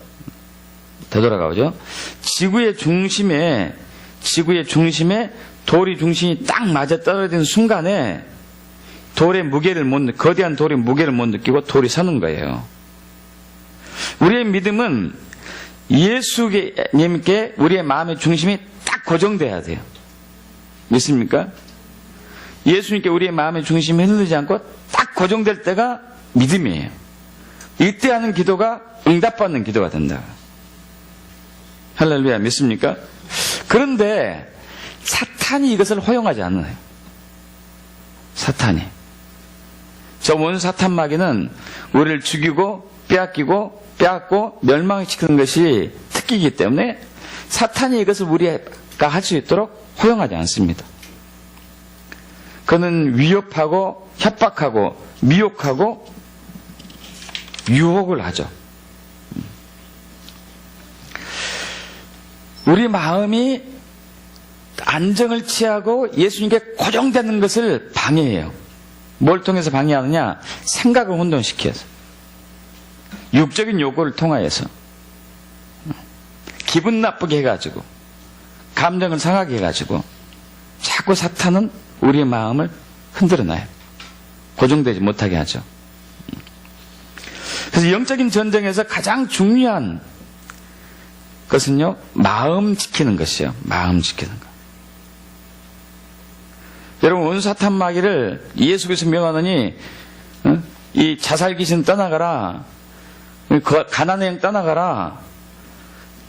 되돌아가 보죠. 지구의 중심에 돌이 중심이 딱 맞아 떨어지는 순간에 거대한 돌의 무게를 못 느끼고 돌이 서는 거예요. 우리의 믿음은 예수님께 우리의 마음의 중심이 딱 고정돼야 돼요. 믿습니까? 예수님께 우리의 마음의 중심이 흔들리지 않고 딱 고정될 때가 믿음이에요. 이때 하는 기도가 응답받는 기도가 된다. 할렐루야, 믿습니까? 그런데 사탄이 이것을 허용하지 않아요. 사탄이. 저 원수 사탄 마귀는 우리를 죽이고 빼앗고 멸망시키는 것이 특기이기 때문에 사탄이 이것을 우리가 할 수 있도록 허용하지 않습니다. 그는 위협하고 협박하고 미혹하고 유혹을 하죠. 우리 마음이 안정을 취하고 예수님께 고정되는 것을 방해해요. 뭘 통해서 방해하느냐? 생각을 혼돈시켜서, 육적인 요구를 통하여서, 기분 나쁘게 해가지고, 감정을 상하게 해가지고 자꾸 사탄은 우리의 마음을 흔들어놔요. 고정되지 못하게 하죠. 그래서 영적인 전쟁에서 가장 중요한 것은요, 마음 지키는 것이요. 마음 지키는 것. 여러분, 원수 사탄 마귀를 예수께서 명하느니 이 자살 귀신 떠나가라, 가난의 영 떠나가라.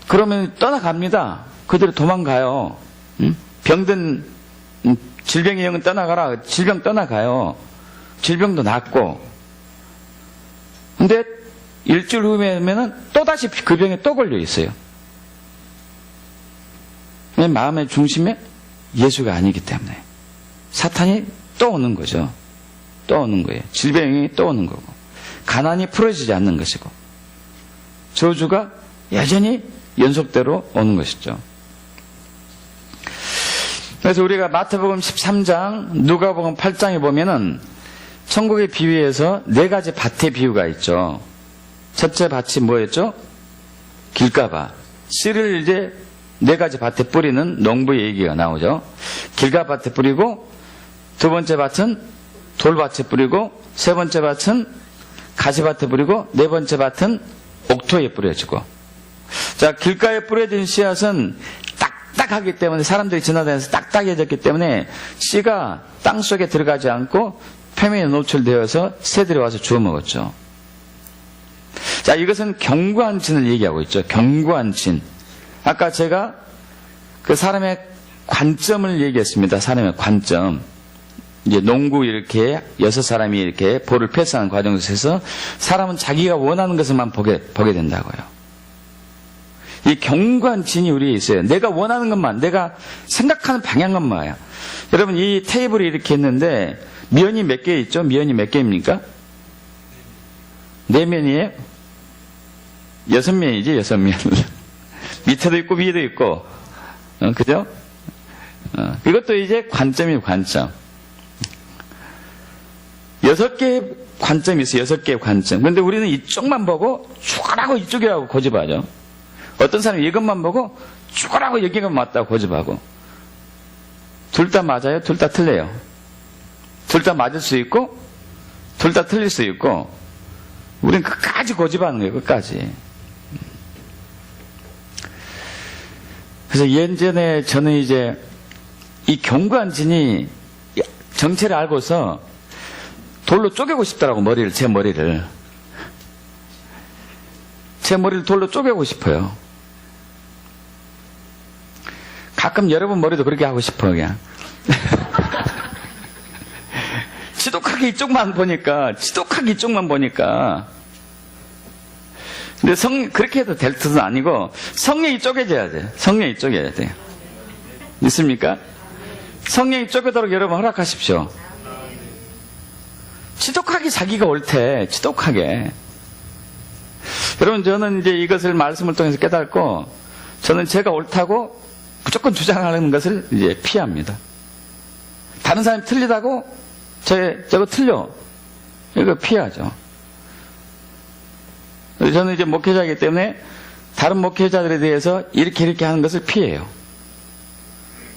그러면 떠나갑니다. 그대로 도망가요. 병든 질병의 영은 떠나가라. 질병 떠나가요. 질병도 낫고. 근데 일주일 후면은 또다시 그 병에 또 걸려 있어요. 왜? 마음의 중심에 예수가 아니기 때문에. 사탄이 또 오는 거죠. 또 오는 거예요. 질병이 또 오는 거고, 가난이 풀어지지 않는 것이고, 저주가 여전히 연속대로 오는 것이죠. 그래서 우리가 마태복음 13장, 누가복음 8장에 보면은 천국의 비유에서 4가지 밭의 비유가 있죠. 첫째 밭이 뭐였죠? 길가밭. 씨를 이제 4가지 밭에 뿌리는 농부의 얘기가 나오죠. 길가밭에 뿌리고, 두 번째 밭은 돌밭에 뿌리고, 세 번째 밭은 가시밭에 뿌리고, 네 번째 밭은 옥토에 뿌려지고. 자, 길가에 뿌려진 씨앗은 딱딱하기 때문에, 사람들이 지나다니면서 딱딱해졌기 때문에 씨가 땅 속에 들어가지 않고 표면에 노출되어서 새들이 와서 주워 먹었죠. 자, 이것은 견고한 진을 얘기하고 있죠. 견고한 진. 아까 제가 그 사람의 관점을 얘기했습니다. 사람의 관점. 이제 농구 이렇게 6사람이 이렇게 볼을 패스하는 과정에서 사람은 자기가 원하는 것을만 보게 된다고요. 이 견고한 진이 우리에 있어요. 내가 원하는 것만, 내가 생각하는 방향만이야. 여러분, 이 테이블이 이렇게 있는데 면이 몇 개 있죠? 면이 몇 개입니까? 4면이에요? 6면이지, 6면. 밑에도 있고 위에도 있고, 그죠? 이것도 이제 관점이에요, 관점. 6개의 관점이 있어요, 6개의 관점. 그런데 우리는 이쪽만 보고 죽으라고 이쪽이라고 고집하죠. 어떤 사람이 이것만 보고 죽으라고 여기가 맞다고 고집하고. 둘 다 맞아요? 둘 다 틀려요? 둘 다 맞을 수 있고, 둘 다 틀릴 수 있고, 우리는 끝까지 고집하는 거예요, 끝까지. 그래서 예전에 저는 이제 이 견고한 진이 정체를 알고서 돌로 쪼개고 싶더라고, 머리를, 제 머리를. 제 머리를 돌로 쪼개고 싶어요. 가끔 여러분 머리도 그렇게 하고 싶어, 그냥. 지독하게 이쪽만 보니까. 근데 그렇게 해도 될 뜻은 아니고, 성령이 쪼개져야 돼. 성령이 쪼개야 돼요. 믿습니까? 성령이 쪼개도록 여러분 허락하십시오. 지독하게 자기가 옳대. 지독하게. 여러분, 저는 이제 이것을 말씀을 통해서 깨닫고, 저는 제가 옳다고 무조건 주장하는 것을 이제 피합니다. 다른 사람이 틀리다고, 저거 틀려. 이거 피하죠. 저는 이제 목회자이기 때문에 다른 목회자들에 대해서 이렇게 하는 것을 피해요.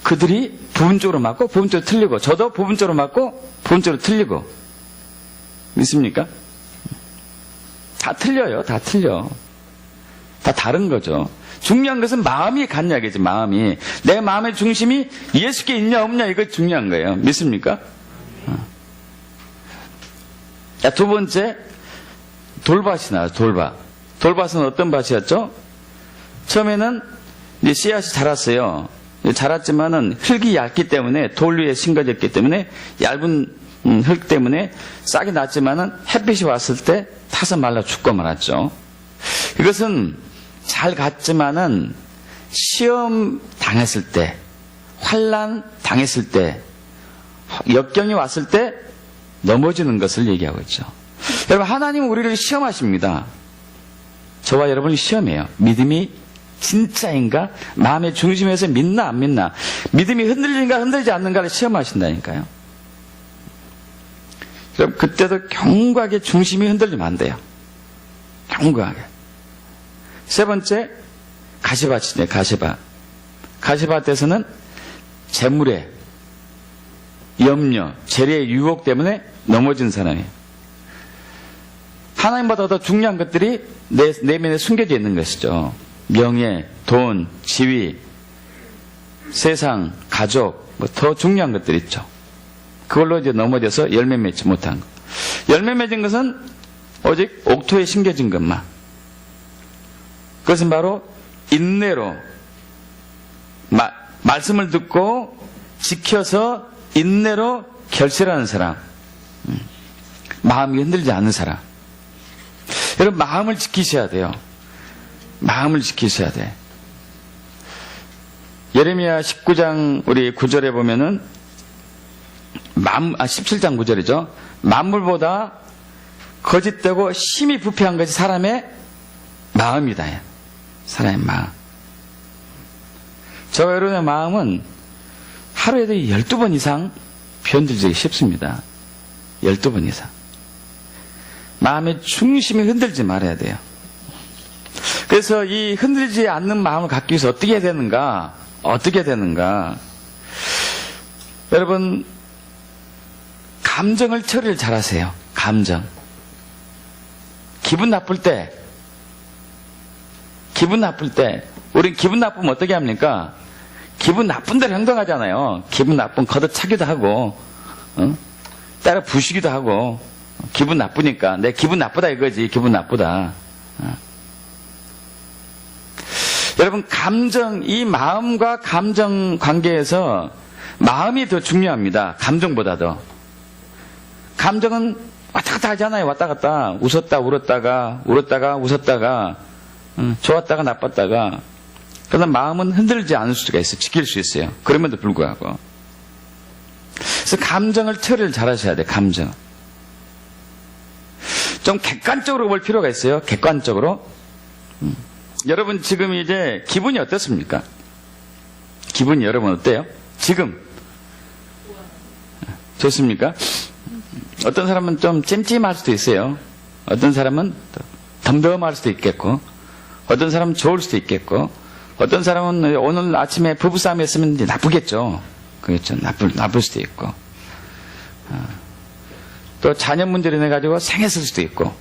그들이 부분적으로 맞고, 부분적으로 틀리고, 저도 부분적으로 맞고, 부분적으로 틀리고. 믿습니까? 다 틀려요. 다 틀려. 다 다른 거죠. 중요한 것은 마음이 같냐, 이거지, 마음이. 내 마음의 중심이 예수께 있냐, 없냐, 이거 중요한 거예요. 믿습니까? 자, 두 번째, 돌밭이 나와요, 돌밭. 돌밭은 어떤 밭이었죠? 처음에는 이제 씨앗이 자랐어요. 자랐지만은 흙이 얇기 때문에, 돌 위에 심겨졌기 때문에, 얇은 흙 때문에 싹이 났지만은 햇빛이 왔을 때 타서 말라 죽고 말았죠. 이것은 잘 갔지만은 시험 당했을 때, 환난 당했을 때, 역경이 왔을 때 넘어지는 것을 얘기하고 있죠. 여러분, 하나님은 우리를 시험하십니다. 저와 여러분을 시험해요. 믿음이 진짜인가? 마음의 중심에서 믿나 안 믿나? 믿음이 흔들리는가 흔들리지 않는가를 시험하신다니까요. 그럼 그때도 견고하게 중심이 흔들리면 안 돼요. 견고하게. 세 번째, 가시밭이네, 가시밭. 가시밭에서는 재물의 염려, 재래의 유혹 때문에 넘어진 사람이에요. 하나님보다 더 중요한 것들이 내면에 숨겨져 있는 것이죠. 명예, 돈, 지위, 세상, 가족, 뭐 더 중요한 것들이 있죠. 그걸로 이제 넘어져서 열매 맺지 못한 것. 열매 맺은 것은 오직 옥토에 심겨진 것만. 그것은 바로 인내로 말씀을 듣고 지켜서 인내로 결실하는 사람. 마음이 흔들리지 않는 사람. 여러분, 마음을 지키셔야 돼요. 마음을 지키셔야 돼. 예레미야 19장 우리 9절에 보면은 17장 9절이죠. 만물보다 거짓되고 심히 부패한 것이 사람의 마음이다. 사람의 마음. 저와 여러분의 마음은 하루에도 12번 이상 변들기 쉽습니다. 12번 이상. 마음의 중심이 흔들지 말아야 돼요. 그래서 이 흔들리지 않는 마음을 갖기 위해서 어떻게 해야 되는가? 어떻게 되는가? 여러분, 감정을 처리를 잘 하세요. 감정. 기분 나쁠 때, 우린 기분 나쁘면 어떻게 합니까? 기분 나쁜 대로 행동하잖아요. 기분 나쁘면 걷어차기도 하고, 따라 부시기도 하고, 기분 나쁘니까. 내 기분 나쁘다 이거지, 기분 나쁘다. 여러분, 감정, 이 마음과 감정 관계에서 마음이 더 중요합니다. 감정보다도. 감정은 왔다 갔다 하잖아요. 왔다 갔다. 웃었다, 울었다가, 웃었다가, 좋았다가, 나빴다가. 그러나 마음은 흔들지 않을 수가 있어요. 지킬 수 있어요. 그럼에도 불구하고. 그래서 감정을 처리를 잘 하셔야 돼요. 감정. 좀 객관적으로 볼 필요가 있어요. 객관적으로. 여러분 지금 이제 기분이 어떻습니까? 기분이 여러분 어때요? 지금 좋습니까? 어떤 사람은 좀 찜찜할 수도 있어요. 어떤 사람은 덤덤할 수도 있겠고, 어떤 사람은 좋을 수도 있겠고, 어떤 사람은 오늘 아침에 부부싸움이 했으면 이제 나쁘겠죠. 그렇죠. 나쁠 수도 있고, 또 자녀 문제로 인해 가지고 생했을 수도 있고.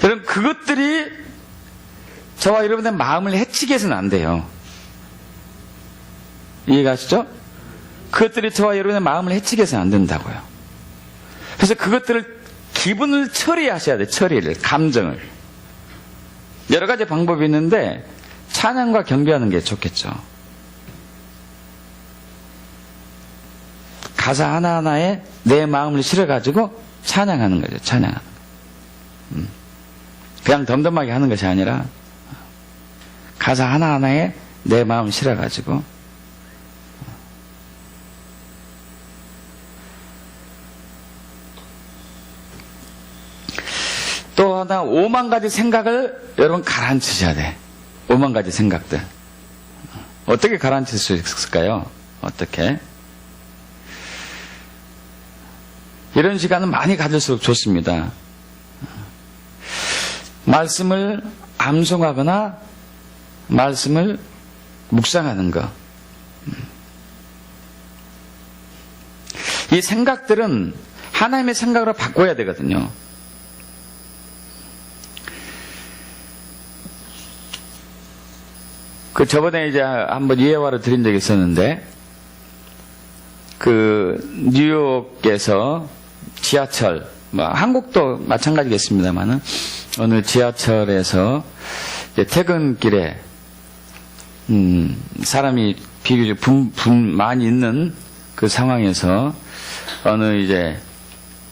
여러분 그것들이 저와 여러분의 마음을 해치게 해서는 안 돼요. 이해가시죠? 그것들이 저와 여러분의 마음을 해치게 해서는 안 된다고요. 그래서 그것들을 기분을 처리하셔야 돼요. 처리를, 감정을. 여러 가지 방법이 있는데 찬양과 경배하는 게 좋겠죠. 가사 하나하나에 내 마음을 실어가지고 찬양하는 거죠. 찬양하는 거. 그냥 덤덤하게 하는 것이 아니라 가사 하나하나에 내 마음을 실어가지고 또 하나 5만 가지 생각을 여러분 가라앉히셔야 돼. 5만 가지 생각들. 어떻게 가라앉힐 수 있을까요? 어떻게? 이런 시간은 많이 가질수록 좋습니다. 말씀을 암송하거나 말씀을 묵상하는 것. 이 생각들은 하나님의 생각으로 바꿔야 되거든요. 그 저번에 이제 한번 예화를 드린 적이 있었는데, 그 뉴욕에서 지하철, 뭐 한국도 마찬가지겠습니다만은 어느 지하철에서 이제 퇴근길에 사람이 비교적 많이 있는 그 상황에서 어느 이제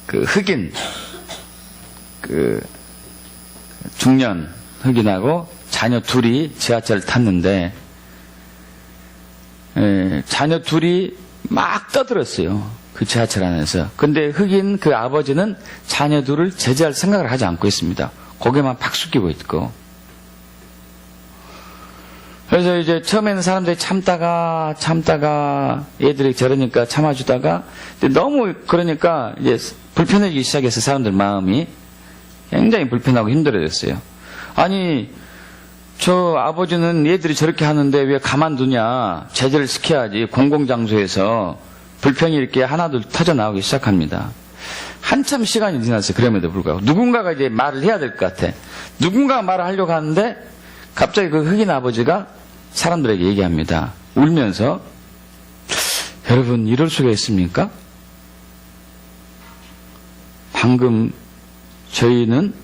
그 흑인 그 중년 흑인하고 자녀 둘이 지하철을 탔는데 자녀 둘이 막 떠들었어요. 그 지하철 안에서. 근데 흑인 그 아버지는 자녀 둘을 제재할 생각을 하지 않고 있습니다. 고개만 팍 숙이고 있고. 그래서 이제 처음에는 사람들이 참다가 애들이 저러니까 참아주다가 너무 그러니까 이제 불편해지기 시작해서 사람들 마음이 굉장히 불편하고 힘들어졌어요. 아니 저 아버지는 얘들이 저렇게 하는데 왜 가만두냐, 제재를 시켜야지. 공공장소에서 불평이 이렇게 하나둘 터져나오기 시작합니다. 한참 시간이 지났어요. 그럼에도 불구하고 누군가가 이제 말을 해야 될 것 같아. 누군가가 말을 하려고 하는데 갑자기 그 흑인 아버지가 사람들에게 얘기합니다. 울면서, 여러분 이럴 수가 있습니까? 방금 저희는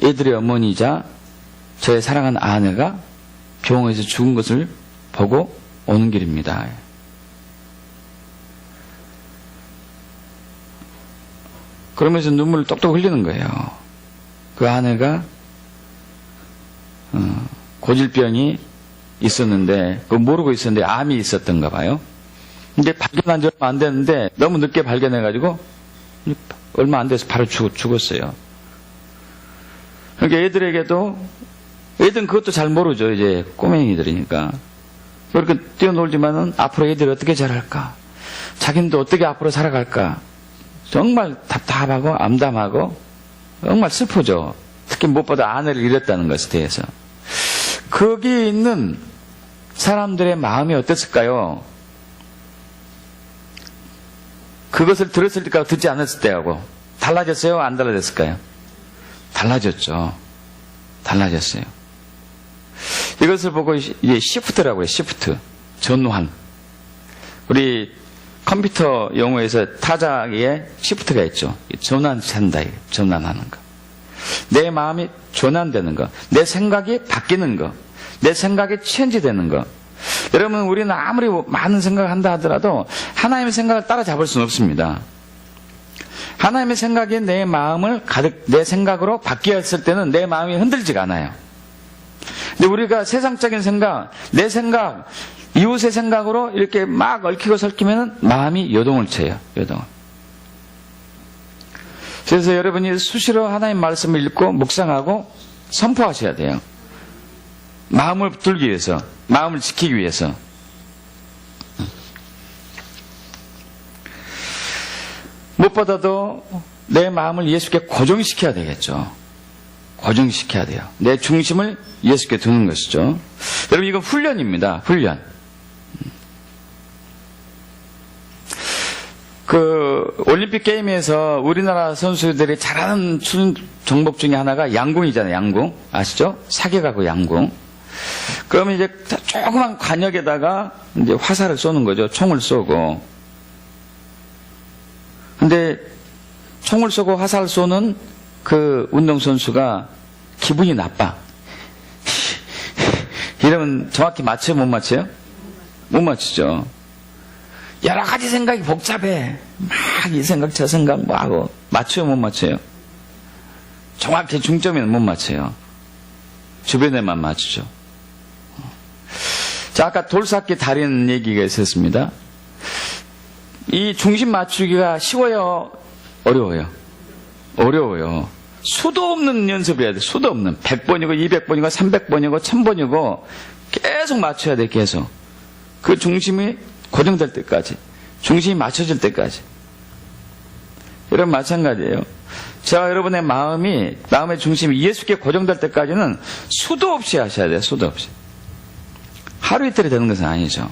애들의 어머니이자 저의 사랑하는 아내가 병원에서 죽은 것을 보고 오는 길입니다. 그러면서 눈물을 똑똑 흘리는 거예요. 그 아내가 고질병이 있었는데 그거 모르고 있었는데 암이 있었던가 봐요. 이제 발견한 지 얼마 안 됐는데 너무 늦게 발견해가지고 얼마 안 돼서 바로 죽었어요. 그러니까 애들은 그것도 잘 모르죠. 이제 꼬맹이들이니까. 그렇게 뛰어놀지만은 앞으로 애들이 어떻게 자랄까? 자기는 또 어떻게 앞으로 살아갈까? 정말 답답하고 암담하고 정말 슬프죠. 특히 무엇보다 아내를 잃었다는 것에 대해서. 거기에 있는 사람들의 마음이 어땠을까요? 그것을 들었을 때하고 듣지 않았을 때하고 달라졌어요? 안 달라졌을까요? 달라졌죠. 달라졌어요. 이것을 보고 이제 시프트라고 해요. 시프트. 전환. 우리 컴퓨터 용어에서 타자에 시프트가 있죠. 전환한다. 전환하는 거. 내 마음이 전환되는 거. 내 생각이 바뀌는 거. 내 생각이 체인지되는 거. 여러분, 우리는 아무리 많은 생각을 한다 하더라도 하나님의 생각을 따라잡을 수는 없습니다. 하나님의 생각이 내 마음을 가득 내 생각으로 바뀌었을 때는 내 마음이 흔들지가 않아요. 근데 우리가 세상적인 생각, 내 생각, 이웃의 생각으로 이렇게 막 얽히고 설키면 마음이 요동을 쳐요. 요동을. 그래서 여러분이 수시로 하나님 말씀을 읽고 묵상하고 선포하셔야 돼요. 마음을 붙들기 위해서, 마음을 지키기 위해서. 무엇보다도 내 마음을 예수께 고정시켜야 되겠죠. 고정시켜야 돼요. 내 중심을 예수께 두는 것이죠. 여러분, 이건 훈련입니다. 훈련. 올림픽 게임에서 우리나라 선수들이 잘하는 종목 중에 하나가 양궁이잖아요. 양궁. 아시죠? 사격하고 양궁. 그러면 이제 조그만 관역에다가 이제 화살을 쏘는 거죠. 총을 쏘고. 근데 총을 쏘고 화살을 쏘는 그 운동선수가 기분이 나빠. 이러면 정확히 맞춰요? 못 맞춰요? 못 맞추죠. 여러 가지 생각이 복잡해. 막 이 생각 저 생각 뭐 하고 맞춰요? 못 맞춰요? 정확히 중점에는 못 맞춰요. 주변에만 맞추죠. 자, 아까 돌삭기 달인 얘기가 있었습니다. 이 중심 맞추기가 쉬워요? 어려워요? 어려워요. 수도 없는 연습을 해야 돼. 수도 없는. 100번이고 200번이고 300번이고 1000번이고 계속 맞춰야 돼. 계속. 그 중심이 고정될 때까지. 중심이 맞춰질 때까지. 여러분 마찬가지예요. 제가 여러분의 마음의 중심이 예수께 고정될 때까지는 수도 없이 하셔야 돼요. 수도 없이. 하루 이틀이 되는 것은 아니죠.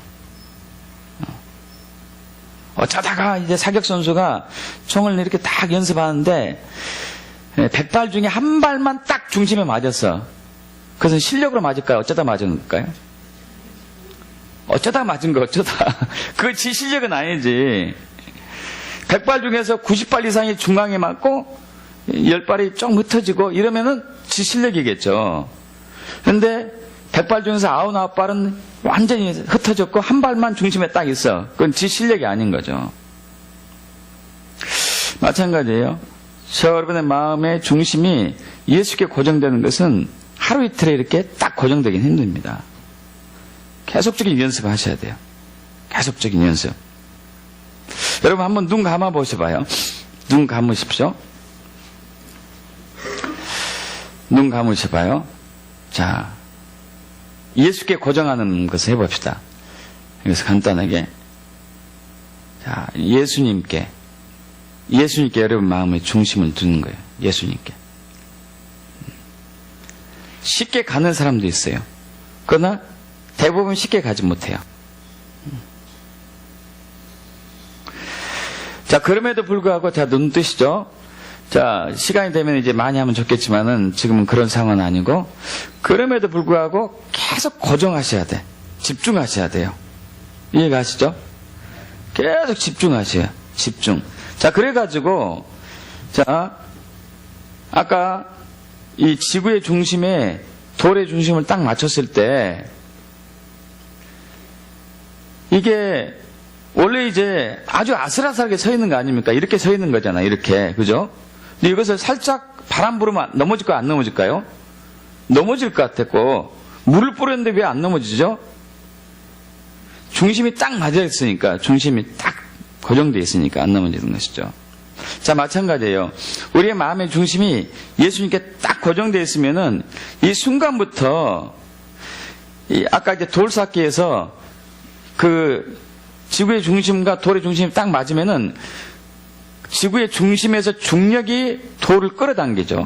어쩌다가 이제 사격선수가 총을 이렇게 딱 연습하는데 100발 중에 한 발만 딱 중심에 맞았어. 그것은 실력으로 맞을까요? 어쩌다 맞은 걸까요? 어쩌다 맞은 거 어쩌다. 그거 지 실력은 아니지. 100발 중에서 90발 이상이 중앙에 맞고 10발이 좀 흩어지고 이러면은 지 실력이겠죠. 그런데 100발 중에서 99발은 완전히 흩어졌고 한 발만 중심에 딱 있어. 그건 지 실력이 아닌 거죠. 마찬가지예요. 저 여러분의 마음의 중심이 예수께 고정되는 것은 하루 이틀에 이렇게 딱 고정되긴 힘듭니다. 계속적인 연습을 하셔야 돼요. 계속적인 연습. 여러분 한번 눈 감아 보셔봐요. 눈 감으십시오. 눈 감으셔봐요. 자, 예수께 고정하는 것을 해봅시다. 그래서 간단하게. 자, 예수님께 여러분 마음의 중심을 두는 거예요. 예수님께. 쉽게 가는 사람도 있어요. 그러나 대부분 쉽게 가지 못해요. 자, 그럼에도 불구하고, 자, 눈 뜨시죠? 자, 시간이 되면 이제 많이 하면 좋겠지만은 지금은 그런 상황은 아니고, 그럼에도 불구하고 계속 고정하셔야 돼. 집중하셔야 돼요. 이해가시죠? 계속 집중하셔요. 집중. 자, 그래가지고, 자, 아까 이 지구의 중심에 돌의 중심을 딱 맞췄을 때, 이게 원래 이제 아주 아슬아슬하게 서 있는 거 아닙니까? 이렇게 서 있는 거잖아요. 이렇게. 그죠? 근데 이것을 살짝 바람 불으면 넘어질까요? 안 넘어질까요? 넘어질 것 같았고, 물을 뿌렸는데 왜 안 넘어지죠? 중심이 딱 맞아 있으니까, 중심이 딱 고정되어 있으니까 안 넘어지는 것이죠. 자, 마찬가지예요. 우리의 마음의 중심이 예수님께 딱 고정되어 있으면은 이 순간부터 아까 이제 돌 쌓기에서 그 지구의 중심과 돌의 중심이 딱 맞으면은 지구의 중심에서 중력이 돌을 끌어당기죠.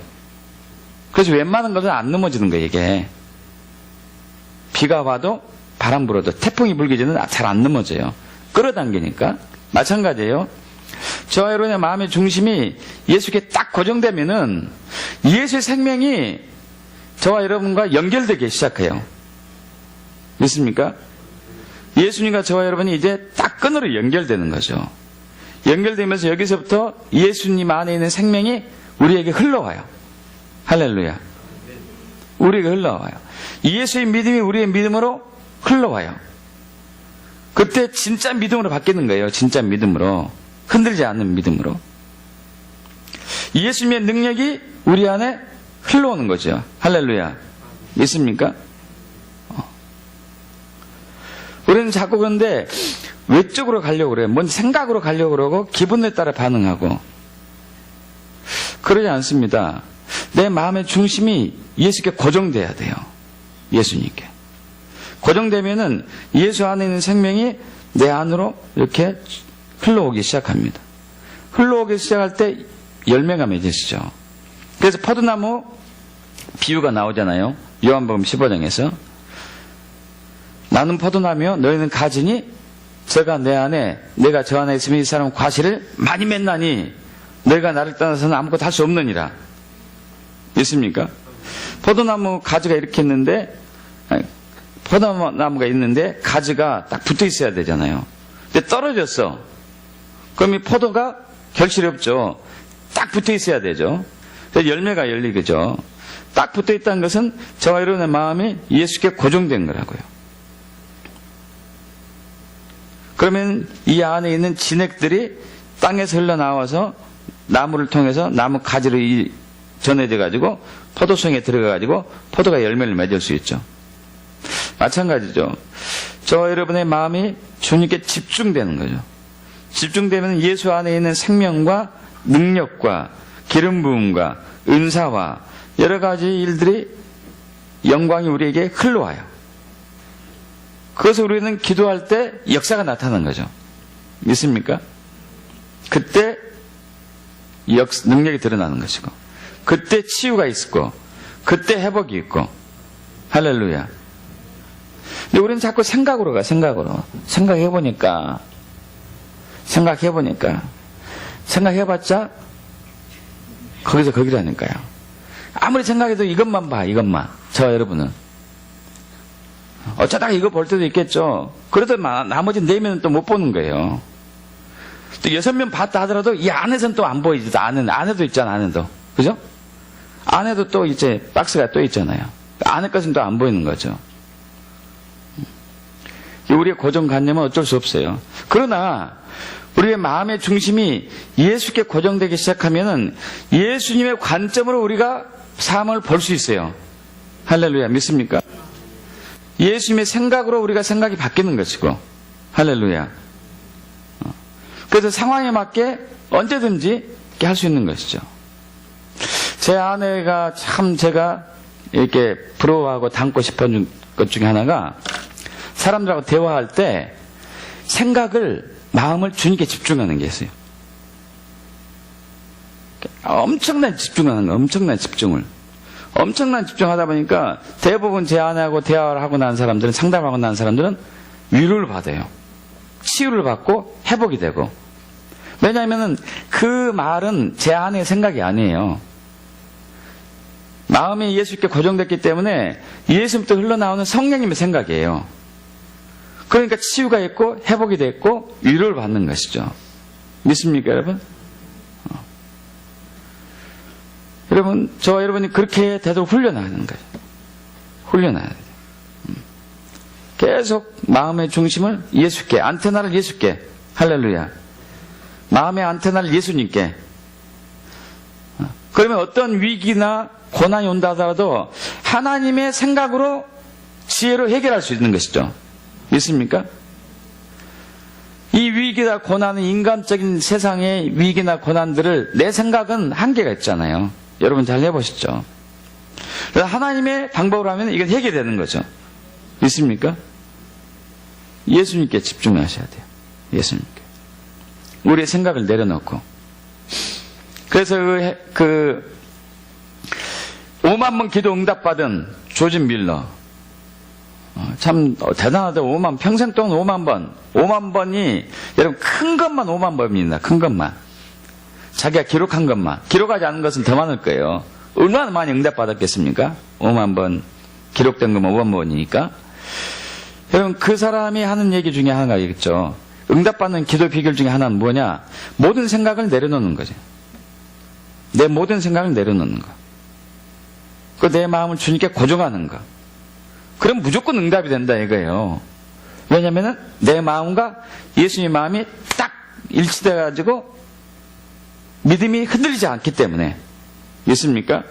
그래서 웬만한 것은 안 넘어지는 거예요, 이게. 비가 와도 바람 불어도 태풍이 불기 전에는 잘 안 넘어져요. 끌어당기니까. 마찬가지예요. 저와 여러분의 마음의 중심이 예수께 딱 고정되면은 예수의 생명이 저와 여러분과 연결되기 시작해요. 믿습니까? 예수님과 저와 여러분이 이제 딱 끈으로 연결되는 거죠. 연결되면서 여기서부터 예수님 안에 있는 생명이 우리에게 흘러와요. 할렐루야. 우리에게 흘러와요. 예수의 믿음이 우리의 믿음으로 흘러와요. 그때 진짜 믿음으로 바뀌는 거예요. 진짜 믿음으로. 흔들지 않는 믿음으로. 예수님의 능력이 우리 안에 흘러오는 거죠. 할렐루야. 믿습니까? 우리는 자꾸 그런데 외적으로 가려고 그래요. 뭔 생각으로 가려고 그러고 기분에 따라 반응하고. 그러지 않습니다. 내 마음의 중심이 예수께 고정돼야 돼요. 예수님께. 고정되면은 예수 안에 있는 생명이 내 안으로 이렇게 흘러오기 시작합니다. 흘러오기 시작할 때 열매가 맺으시죠. 그래서 포도나무 비유가 나오잖아요. 요한복음 15장에서. 나는 포도나무요 너희는 가지니 제가 내 안에 내가 저 안에 있으면 이 사람은 과실을 많이 맺나니 너희가 나를 떠나서는 아무것도 할 수 없느니라. 있습니까? 포도나무 가지가 이렇게 있는데 포도나무가 있는데 가지가 딱 붙어 있어야 되잖아요. 근데 떨어졌어. 그럼 이 포도가 결실이 없죠. 딱 붙어 있어야 되죠. 그래서 열매가 열리겠죠. 딱 붙어 있다는 것은 저와 여러분의 마음이 예수께 고정된 거라고요. 그러면 이 안에 있는 진액들이 땅에서 흘러나와서 나무를 통해서 나무 가지로 전해져 가지고 포도송에 들어가 가지고 포도가 열매를 맺을 수 있죠. 마찬가지죠. 저와 여러분의 마음이 주님께 집중되는 거죠. 집중되면 예수 안에 있는 생명과 능력과 기름 부음과 은사와 여러 가지 일들이 영광이 우리에게 흘러와요. 그래서 우리는 기도할 때 역사가 나타나는 거죠. 믿습니까? 그때 능력이 드러나는 것이고 그때 치유가 있고 그때 회복이 있고 할렐루야. 근데 우리는 자꾸 생각으로 가. 생각해보니까 생각해봤자 거기서 거기라니까요. 아무리 생각해도 이것만 봐. 저와 여러분은 어쩌다가 이거 볼 때도 있겠죠. 그래도 나머지 4명은 또 못 보는 거예요. 또 6명 봤다 하더라도 이 안에서는 또 안 보이죠. 안에도 있잖아. 안에도. 그죠? 안에도 또 이제 박스가 또 있잖아요. 안에 것은 또 안 보이는 거죠. 우리의 고정관념은 어쩔 수 없어요. 그러나 우리의 마음의 중심이 예수께 고정되기 시작하면은 예수님의 관점으로 우리가 삶을 볼 수 있어요. 할렐루야. 믿습니까? 예수님의 생각으로 우리가 생각이 바뀌는 것이고 할렐루야. 그래서 상황에 맞게 언제든지 할 수 있는 것이죠. 제 아내가 참 제가 이렇게 부러워하고 닮고 싶은 것 중에 하나가 사람들하고 대화할 때 마음을 주님께 집중하는 게 있어요. 엄청난 집중하는 거, 엄청난 집중을. 엄청난 집중하다 보니까 대부분 제 아내하고 대화를 하고 난 사람들은, 상담하고 난 사람들은 위로를 받아요. 치유를 받고 회복이 되고. 왜냐하면 그 말은 제 아내의 생각이 아니에요. 마음이 예수께 고정됐기 때문에 예수부터 흘러나오는 성령님의 생각이에요. 그러니까 치유가 있고 회복이 됐고 위로를 받는 것이죠. 믿습니까, 여러분? 여러분, 저와 여러분이 그렇게 되도록 훈련하는 거예요. 훈련해야 돼요. 계속 마음의 중심을 예수께, 안테나를 예수께. 할렐루야. 마음의 안테나를 예수님께. 그러면 어떤 위기나 고난이 온다 하더라도 하나님의 생각으로 지혜로 해결할 수 있는 것이죠. 믿습니까? 위기나 고난은 인간적인 세상의 위기나 고난들을 내 생각은 한계가 있잖아요. 여러분 잘 해보시죠. 그래서 하나님의 방법으로 하면 이건 해결되는 거죠. 있습니까? 예수님께 집중하셔야 돼요. 예수님께. 우리의 생각을 내려놓고. 그래서 5만 번 기도 응답받은 조지 밀러. 참 대단하다. 평생 동안 5만 번. 5만 번이 여러분 큰 것만 5만 번입니다. 큰 것만. 자기가 기록한 것만. 기록하지 않은 것은 더 많을 거예요. 얼마나 많이 응답받았겠습니까? 5만 번 기록된 것만 5만 번이니까. 여러분 그 사람이 하는 얘기 중에 하나가 있겠죠. 응답받는 기도 비결 중에 하나는 뭐냐? 모든 생각을 내려놓는 거죠. 내 모든 생각을 내려놓는 거. 그 내 마음을 주님께 고정하는 거. 그럼 무조건 응답이 된다 이거예요. 왜냐면은 내 마음과 예수님의 마음이 딱 일치돼가지고 믿음이 흔들리지 않기 때문에. 있습니까?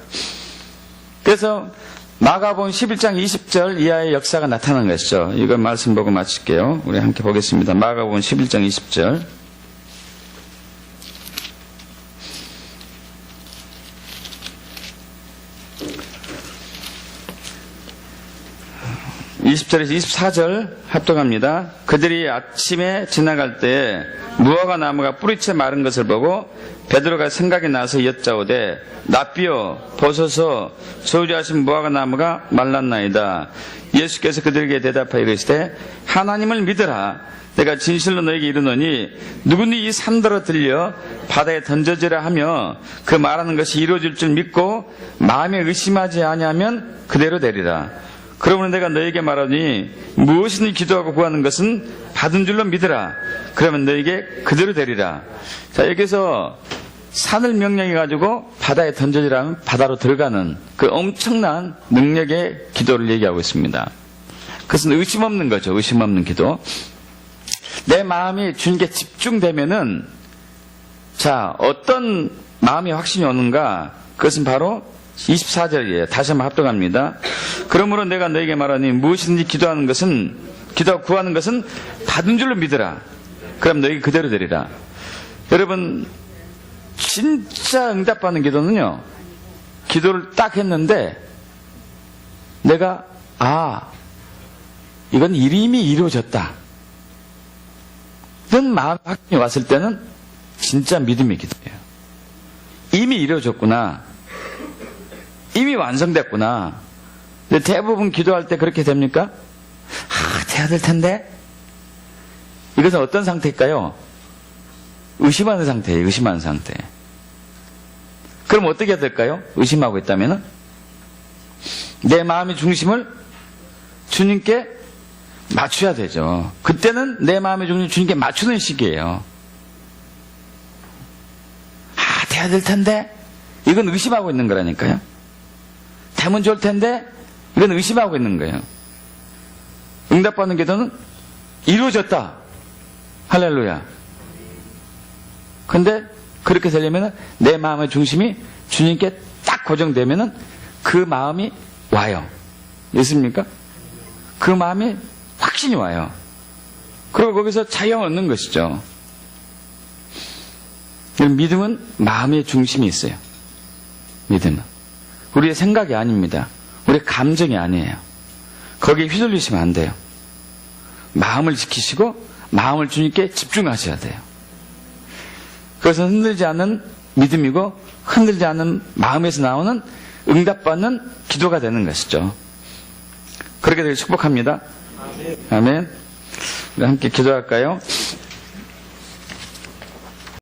그래서 마가복음 11장 20절 이하의 역사가 나타난 것이죠. 이거 말씀 보고 마칠게요. 우리 함께 보겠습니다. 마가복음 11장 20절. (20절에서) 24절 합독합니다. 그들이 아침에 지나갈 때에 무화과 나무가 뿌리채 마른 것을 보고 베드로가 생각이 나서 여짜오되 랍비여 보소서 저주하신 무화과 나무가 말랐나이다. 예수께서 그들에게 대답하여 이르시되 하나님을 믿으라. 내가 진실로 너에게 이르노니 누구니 이 산더러 들려 바다에 던져지라 하며 그 말하는 것이 이루어질 줄 믿고 마음에 의심하지 아니하면 그대로 되리라. 그러므로 내가 너에게 말하니 무엇이든 기도하고 구하는 것은 받은 줄로 믿으라. 그러면 너에게 그대로 되리라. 자, 여기서 산을 명령해가지고 바다에 던져지라면 바다로 들어가는 그 엄청난 능력의 기도를 얘기하고 있습니다. 그것은 의심 없는 거죠. 의심 없는 기도. 내 마음이 주님께 집중되면은, 자, 어떤 마음이 확신이 오는가? 그것은 바로 24절이에요. 다시 한번 합독합니다. 그러므로 내가 너에게 말하니 무엇이든지 기도하는 것은, 기도하고 구하는 것은 받은 줄로 믿으라. 그럼 너에게 그대로 되리라. 여러분, 진짜 응답받는 기도는요, 기도를 딱 했는데, 내가, 이건 이미 이루어졌다. 이런 마음 확신이 왔을 때는 진짜 믿음의 기도예요. 이미 이루어졌구나. 이미 완성됐구나. 근데 대부분 기도할 때 그렇게 됩니까? 돼야 될 텐데? 이것은 어떤 상태일까요? 의심하는 상태예요. 의심하는 상태. 그럼 어떻게 해야 될까요? 의심하고 있다면 내 마음의 중심을 주님께 맞춰야 되죠. 그때는 내 마음의 중심을 주님께 맞추는 시기예요. 돼야 될 텐데? 이건 의심하고 있는 거라니까요. 되면 좋을 텐데? 이건 의심하고 있는 거예요. 응답받는 기도는 이루어졌다. 할렐루야. 근데 그렇게 되려면 내 마음의 중심이 주님께 딱 고정되면 그 마음이 와요. 있습니까? 그 마음이 확신이 와요. 그리고 거기서 자유를 얻는 것이죠. 믿음은 마음의 중심이 있어요. 믿음은. 우리의 생각이 아닙니다. 우리의 감정이 아니에요. 거기에 휘둘리시면 안 돼요. 마음을 지키시고 마음을 주님께 집중하셔야 돼요. 그것은 흔들지 않는 믿음이고 흔들지 않는 마음에서 나오는 응답받는 기도가 되는 것이죠. 그렇게 되길 축복합니다. 아멘. 우리 함께 기도할까요?